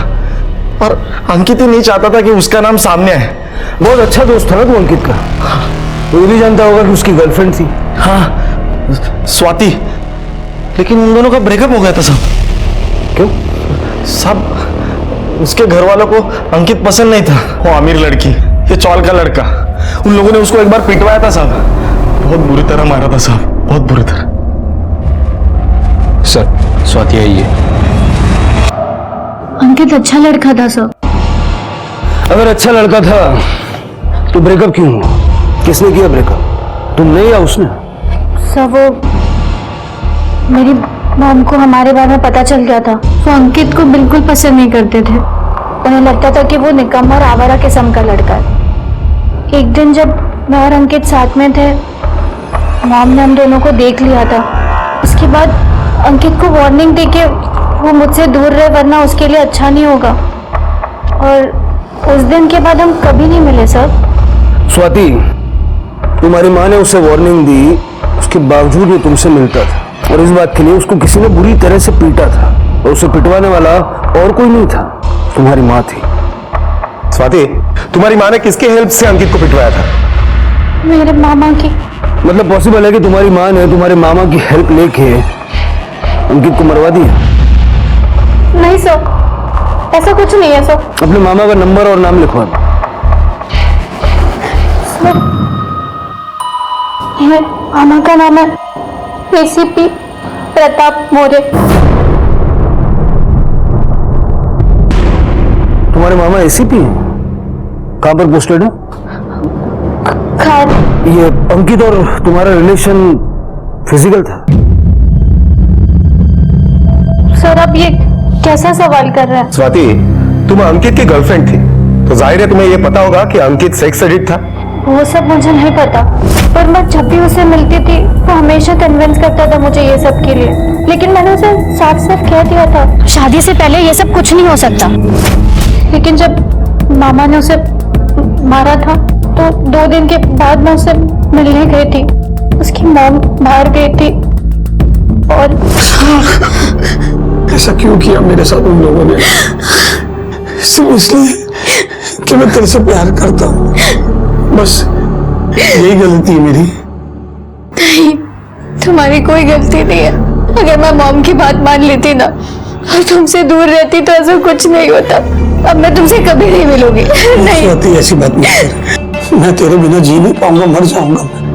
और अंकित ही नहीं चाहता था कि उसका नाम सामने आए। बहुत अच्छा दोस्त था ना तू अंकित का। वो भी जानता होगा कि उसकी गर्लफ्रेंड थी। हाँ, स्वाति। लेकिन उन दोनों का ब्रेकअप हो गया था साहब। क्यों साहब? उसके घर वालों को अंकित पसंद नहीं था। वो अमीर लड़की, ये चौल का लड़का। उन लोगों ने उसको एक बार पिटवाया था साहब। बहुत बुरी तरह मारा था साहब, बहुत बुरी तरह। सर, स्वाति आई है। अंकित अच्छा लड़का था सर। अगर अच्छा लड़का था तो ब्रेकअप क्यों हुआ? किसने किया ब्रेकअप, तुमने या उसने? सर, वो मेरी मॉम को हमारे बारे में पता चल गया था। वो अंकित को बिल्कुल पसंद नहीं करते थे। उन्हें लगता था कि वो निकम्मा और आवारा किस्म का लड़का है। एक दिन जब मैं और अंकित साथ में थे, मॉम ने हम दोनों को देख लिया था। उसके बाद अंकित को वार्निंग दी कि वो मुझसे दूर रहे वरना उसके लिए अच्छा नहीं होगा। और उस दिन के बाद हम कभी नहीं मिले सर। स्वाति, तुम्हारी माँ ने उसे वार्निंग दी, उसके बावजूद भी तुमसे मिलता था। और इस बात के लिए उसको किसी ने बुरी तरह से पीटा था। और उसे पिटवाने वाला और कोई नहीं था, तुम्हारी माँ थी। स्वाति, तुम्हारी माँ ने किसके हेल्प से अंकित को पिटवाया था? मेरे मामा की। मतलब पॉसिबल है कि तुम्हारी माँ ने तुम्हारे मामा की हेल्प लेके अंकित को मरवा दिया? नहीं सर, ऐसा कुछ नहीं है सर। अपने मामा का नंबर और नाम लिखवा दो। मामा का नाम है एसीपी प्रताप मौर्य। तुम्हारे मामा एसीपी हैं? कहां पर पोस्टेड है? खान। ये अंकित और तुम्हारा रिलेशन फिजिकल था? सर, अब ये कैसा सवाल कर रहा है? स्वाति, तुम अंकित की गर्लफ्रेंड थी, तो जाहिर है तुम्हें यह पता होगा कि अंकित सेक्स एडिक्ट था। वो सब मुझे नहीं पता, पर मैं जब भी उसे मिलती थी वो हमेशा कन्विंस करता था मुझे ये सब के लिए। लेकिन मैंने उसे साफ साफ कह दिया था शादी से पहले ये सब कुछ नहीं हो सकता। लेकिन जब मामा ने उसे मारा था तो 2 दिन के बाद मैं उसे मिलने गई थी। उसकी मॉम बाहर गई थी और ऐसा क्यों किया मेरे साथ उन लोगों ने? सिर्फ इसलिए कि मैं तेरे से प्यार करता हूँ, बस यही गलती है मेरी। नहीं, तुम्हारी कोई गलती नहीं है। अगर मैं मॉम की बात मान लेती ना और तुमसे दूर रहती तो ऐसा कुछ नहीं होता। अब मैं तुमसे कभी नहीं मिलूंगी। नहीं स्वाति, ऐसी बात मत कर। मैं तेरे बिना जी नहीं पाऊंगा, मर जाऊंगा मैं।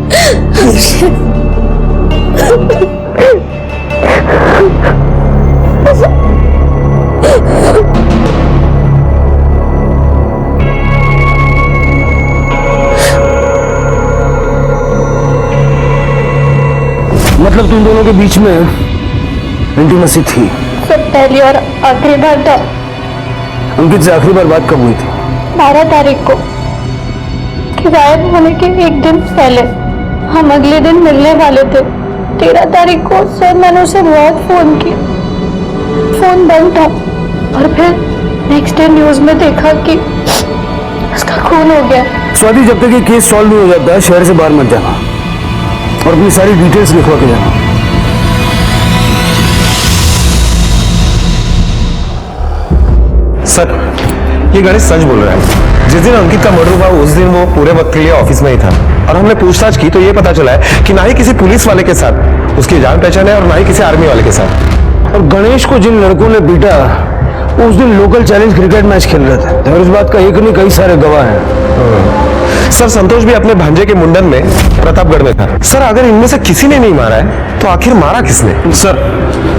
मतलब तुम दोनों के बीच में इंटीमेसी थी? सब पहली और आखिरी बार था। अंकित से आखिरी बार बात कब हुई थी? 12 तारीख को, गायब होने के एक दिन पहले। हम अगले दिन मिलने वाले थे। 13 तारीख को सर मैंने उसे बहुत फोन किया, फोन बंद था। और फिर नेक्स्ट डे न्यूज में देखा कि उसका खून हो गया। स्वाति, जब तक ये केस सॉल्व नहीं हो जाता शहर से बाहर मत जाना और अपनी सारी डिटेल्स लिखवा के जाना। सर, ये गणेश सच बोल रहा है। जिस दिन अंकित का मर्डर हुआ उस दिन वो पूरे वक्त के लिए ऑफिस में ही था और हमने पूछताछ की तो ये पता चला है कि ना ही किसी पुलिस वाले के साथ उसकी जान पहचान है और ना ही किसी आर्मी वाले के साथ। और गणेश को जिन लड़कों ने पीटा उस दिन लोकल चैलेंज क्रिकेट मैच खेल रहे थे और इस बात का एक नहीं कई सारे गवाह हैं। सर, संतोष भी अपने भांजे के मुंडन में प्रतापगढ़ में था। सर, अगर इनमें से किसी ने नहीं मारा है तो आखिर मारा किसने? सर,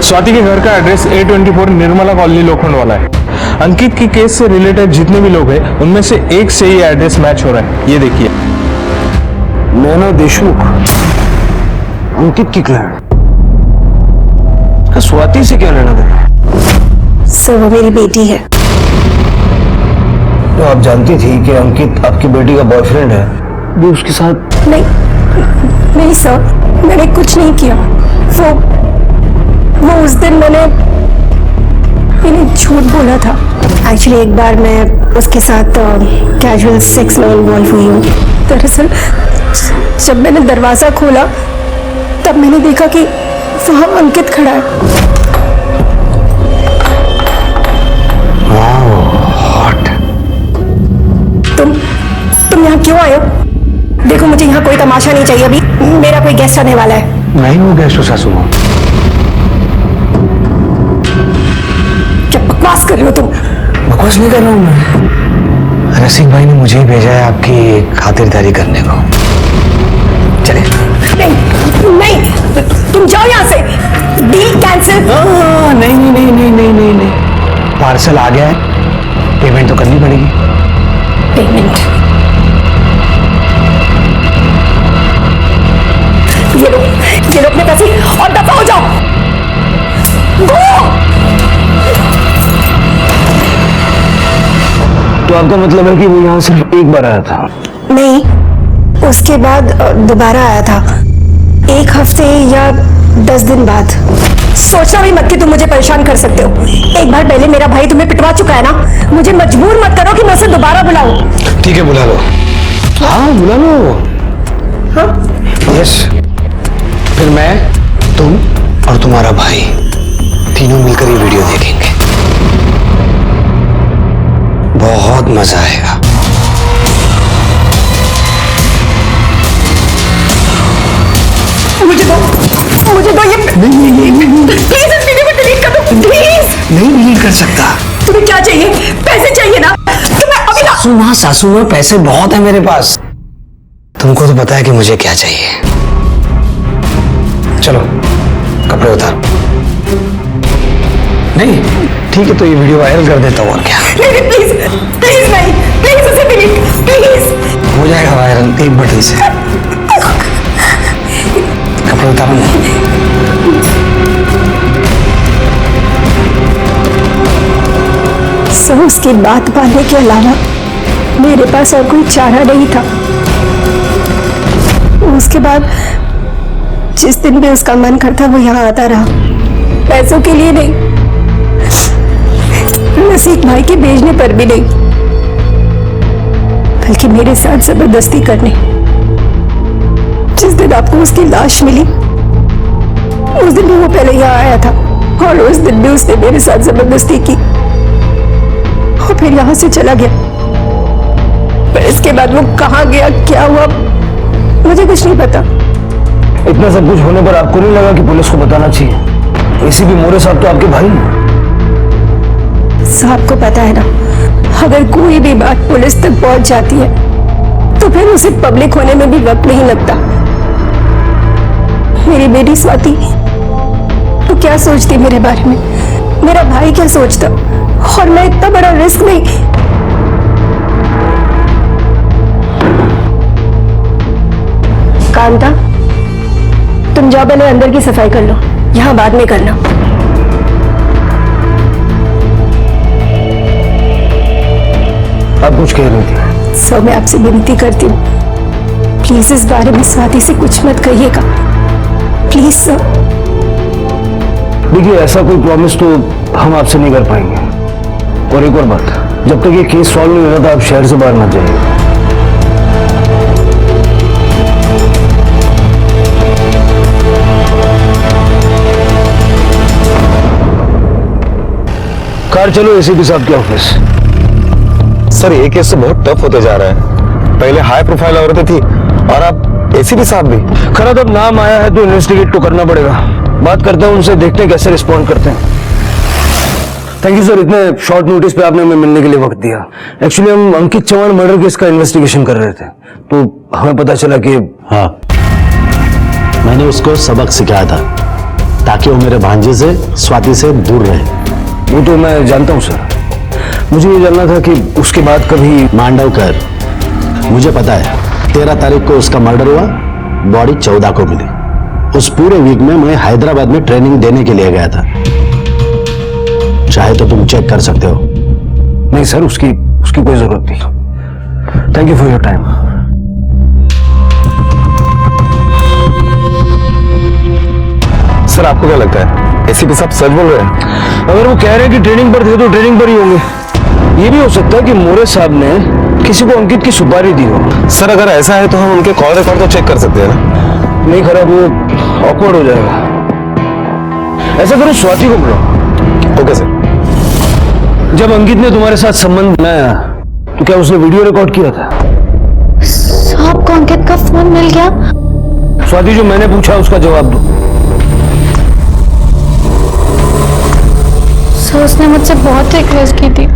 स्वाति के घर का एड्रेस A24 निर्मला कॉलोनी लोखंड वाला है। अंकित की केस से रिलेटेड जितने भी लोग हैं उनमें से एक से ही एड्रेस मैच हो रहा है। ये देखिए, नैना देशमुख, अंकित की क्लाइंट। स्वाति से क्या लेना देना? सर वो मेरी बेटी है। तो आप जानती थी कि अंकित आपकी बेटी का बॉयफ्रेंड है, भी उसके साथ? नहीं सर, मैंने कुछ नहीं किया। वो उस दिन मैंने झूठ बोला था। एक्चुअली एक बार मैं उसके साथ कैजुअल सेक्स में इन्वॉल्व हुई हूँ। दरअसल जब मैंने दरवाजा खोला तब मैंने देखा कि वहाँ अंकित खड़ा है। तुम यहाँ क्यों आए हो? देखो मुझे यहाँ कोई तमाशा नहीं चाहिए, अभी मेरा कोई गेस्ट आने वाला है। नहीं हो गेस्ट हो सासू माँ। क्या बकवास कर रहे हो तुम? बकवास नहीं कर रहा हूँ मैं। रसिक भाई ने मुझे ही भेजा है आपकी खातिरदारी करने को। चले। नहीं, तुम जाओ यहाँ से। Deal cancel. नहीं। पार्सल आ गया है, पेमेंट तो करनी पड़ेगी। पेमेंट? ये लो अपने पैसे और दफा हो जाओ। तो आपका मतलब है कि वो यहाँ सिर्फ एक बार आया था? नहीं, उसके बाद दोबारा आया था, 1 हफ्ते या 10 दिन बाद। सोचना भी मत कि तुम मुझे परेशान कर सकते हो। एक बार पहले मेरा भाई तुम्हें पिटवा चुका है ना, मुझे मजबूर मत करो कि मैं उसे दोबारा बुलाऊं। ठीक है, बुला लो। हाँ, बुला लो। हाँ? यस। फिर मैं, तुम और तुम्हारा भाई तीनों मिलकर ये वीडियो देखेंगे। बहुत मजा आएगा। मुझे दो ये। प्लीज इस वीडियो को डिलीट कर दो, प्लीज। नहीं डिलीट कर सकता। तुम्हें क्या चाहिए? पैसे चाहिए ना? तुम्हें अभी सासू माँ पैसे बहुत है मेरे पास। तुमको तो पता है कि मुझे क्या चाहिए। चलो कपड़े उतारो। नहीं ठीक है, तो ये वीडियो वायरल कर देता हूँ और क्या। नहीं प्लीज नहीं, प्लीज उसे डिलीट, प्लीज। हो जाएगा वायरल एक बटन से। कपड़े उतारो ना। सर उसकी बात मानने के अलावा मेरे पास और कोई चारा नहीं था। उसके बाद जिस दिन भी उसका मन करता वो यहाँ आता रहा, पैसों के लिए नहीं, रसिक भाई के भेजने पर भी नहीं, बल्कि मेरे साथ जबरदस्ती करने। जिस दिन आपको उसकी लाश मिली उस दिन भी वो पहले यहाँ आया था और उस दिन भी उसने मेरे साथ जबरदस्ती की और फिर यहाँ से चला गया। पर इसके बाद वो कहाँ गया, क्या हुआ, मुझे कुछ नहीं पता। इतना सब कुछ होने पर आपको नहीं लगा कि पुलिस को बताना चाहिए? एसीपी मोरे साहब तो आपके भाई हैं। साहब को पता है ना, अगर कोई भी बात पुलिस तक पहुंच जाती है तो फिर उसे पब्लिक होने में भी वक्त नहीं लगता। मेरी बेटी स्वाति तो क्या सोचती मेरे बारे में, मेरा भाई क्या सोचता, और मैं इतना बड़ा रिस्क नहीं। कांता, तुम जाओ पहले अंदर की सफाई कर लो, यहाँ बाद में करना। आप कुछ कह रही थी? सर मैं आपसे विनती करती हूँ, प्लीज इस बारे में स्वाति से कुछ मत कहिएगा, प्लीज सर। देखिए ऐसा कोई प्रॉमिस तो हम आपसे नहीं कर पाएंगे। और एक और बात, जब तक ये केस सॉल्व नहीं होता आप शहर से बाहर मत जाइए। कार चलो एसीपी साहब के ऑफिस। सर ये केस तो बहुत टफ होते जा रहा है। पहले हाई प्रोफाइल औरतें थी और अब एसीपी साहब भी। खरा अब नाम आया है तो इन्वेस्टिगेट तो करना पड़ेगा। बात करता हूं उनसे, देखते हैं कैसे रिस्पॉन्ड करते हैं। थैंक यू सर, इतने शॉर्ट नोटिस पे आपने हमें मिलने के लिए वक्त दिया। एक्चुअली हम अंकित चौहान मर्डर केस का इन्वेस्टिगेशन कर रहे थे, तो हमें पता चला कि हाँ, मैंने उसको सबक सिखाया था ताकि वो मेरे भांजे से, स्वाति से दूर रहे। वो तो मैं जानता हूँ सर, मुझे ये जानना था कि उसके बाद कभी मांडवकर, मुझे पता है 13 तारीख को उसका मर्डर हुआ, बॉडी 14 को मिली। उस पूरे वीक में मैं हैदराबाद में ट्रेनिंग देने के लिए गया था, चाहे तो तुम चेक कर सकते हो। नहीं सर, उसकी कोई जरूरत नहीं। Thank you for your time. Sir आपको क्या लगता है एसीपी साहब सच बोल रहे हैं? अगर वो कह रहे हैं कि ट्रेनिंग पर थे तो ट्रेनिंग पर ही होंगे। ये भी हो सकता है कि मोरे साहब ने किसी को अंकित की सुपारी दी हो। सर अगर ऐसा है तो हम उनके कॉल रिकॉर्ड तो चेक कर सकते हैं ना? नहीं खराब, वो ऑकवर्ड हो जाएगा। ऐसा करो, स्वाति को बुलाओ। Okay sir. जब अंकित ने तुम्हारे साथ संबंध बनाया तो क्या उसने वीडियो रिकॉर्ड किया था? साहब को अंकित का फोन मिल गया? स्वाति, जो मैंने पूछा उसका जवाब दो। सर उसने मुझसे बहुत रिक्वेस्ट की थी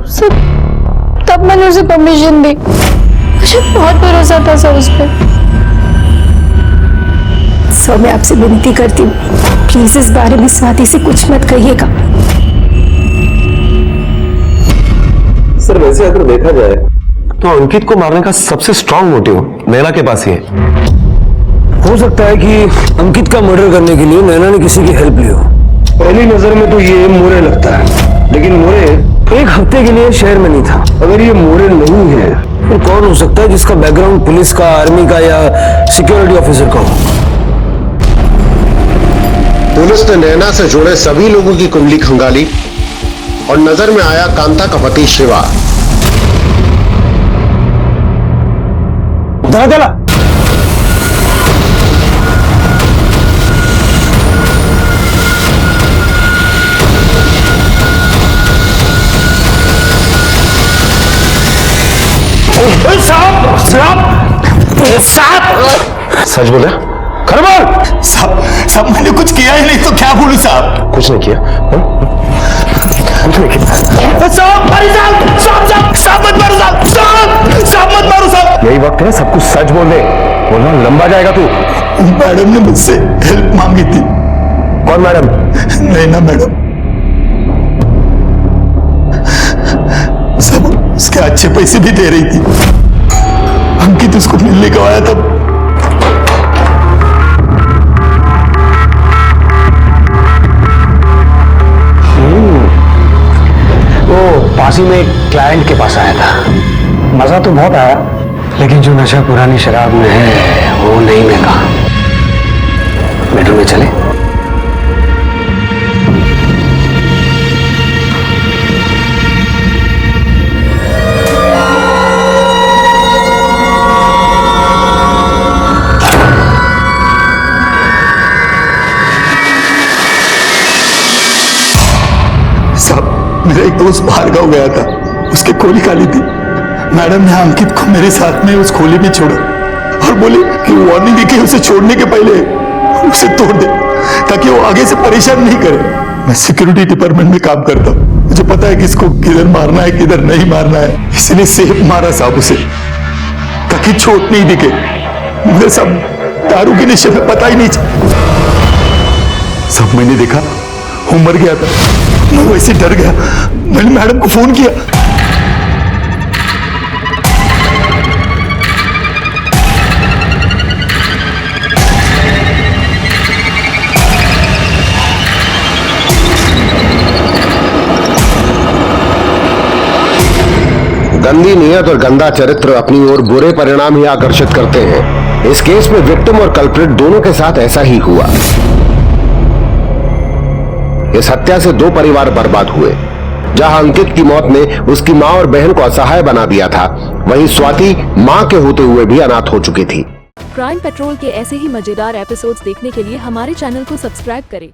सर, तब मैंने उसे परमिशन दी। मुझे बहुत भरोसा था सर उस पर। सर मैं आपसे विनती करती हूँ, प्लीज इस बारे में स्वाति से कुछ मत कहिएगा। सर वैसे अगर देखा जाए तो अंकित को मारने का सबसे स्ट्रांग मोटिव नैना के पास ही है। हो सकता है कि अंकित का मर्डर करने के लिए नैना ने किसी की हेल्प ली हो। पहली नजर में तो ये मोरे लगता है, लेकिन मोरे एक हफ्ते के लिए शहर में नहीं था। अगर ये मोरे नहीं है तो कौन हो सकता है जिसका बैकग्राउंड पुलिस का, आर्मी का या सिक्योरिटी ऑफिसर का हो? पुलिस ने नैना से जुड़े सभी लोगों की कुंडली खंगाली और नजर में आया कांता का पति शिवा। चला सच बोले? खरबल साहब मैंने कुछ किया ही नहीं तो क्या बोलूं साहब? कुछ नहीं किया। कुछ नहीं किया साहब, साहब मत मारो साहब मत मारो साहब। यही वक्त है सब कुछ सच बोल दे, बोलना लंबा जाएगा तू। मैडम ने मुझसे हेल्प मांगी थी। कौन मैडम? नैना मैडम। सब उसके अच्छे पैसे भी दे रही थी। अंकित उसको मिलने को आया तब पास ही में एक क्लाइंट के पास आया था। मजा तो बहुत आया, लेकिन जो नशा पुरानी शराब में है वो नहीं मिला। बेडरूम में चले? मेरा एक दोस्त बाहर गाँव गया था, उसकी खोली खाली थी। मैडम ने अंकित को मेरे साथ में उस खोली में छोड़ा और बोली कि वार्निंग देके उसे छोड़ने के पहले उसे तोड़ दे ताकि वो आगे से परेशान नहीं करे। मैं सिक्योरिटी डिपार्टमेंट में काम करता हूँ, मुझे पता है किसको किधर मारना है किधर नहीं मारना है, इसलिए सेफ मारा साहब उसे ताकि चोट नहीं दिखे। मुझे सब दारू के नशे में पता ही नहीं चला। सब मैंने देखा वो मर गया था, मैं वैसे डर गया, मैंने मैडम को फोन किया। गंदी नीयत और गंदा चरित्र अपनी ओर बुरे परिणाम ही आकर्षित करते हैं। इस केस में विक्टिम और कल्प्रिट दोनों के साथ ऐसा ही हुआ। इस हत्या से 2 परिवार बर्बाद हुए। जहां अंकित की मौत ने उसकी मां और बहन को असहाय बना दिया था, वहीं स्वाति मां के होते हुए भी अनाथ हो चुकी थी। क्राइम पेट्रोल के ऐसे ही मजेदार एपिसोड्स देखने के लिए हमारे चैनल को सब्सक्राइब करें।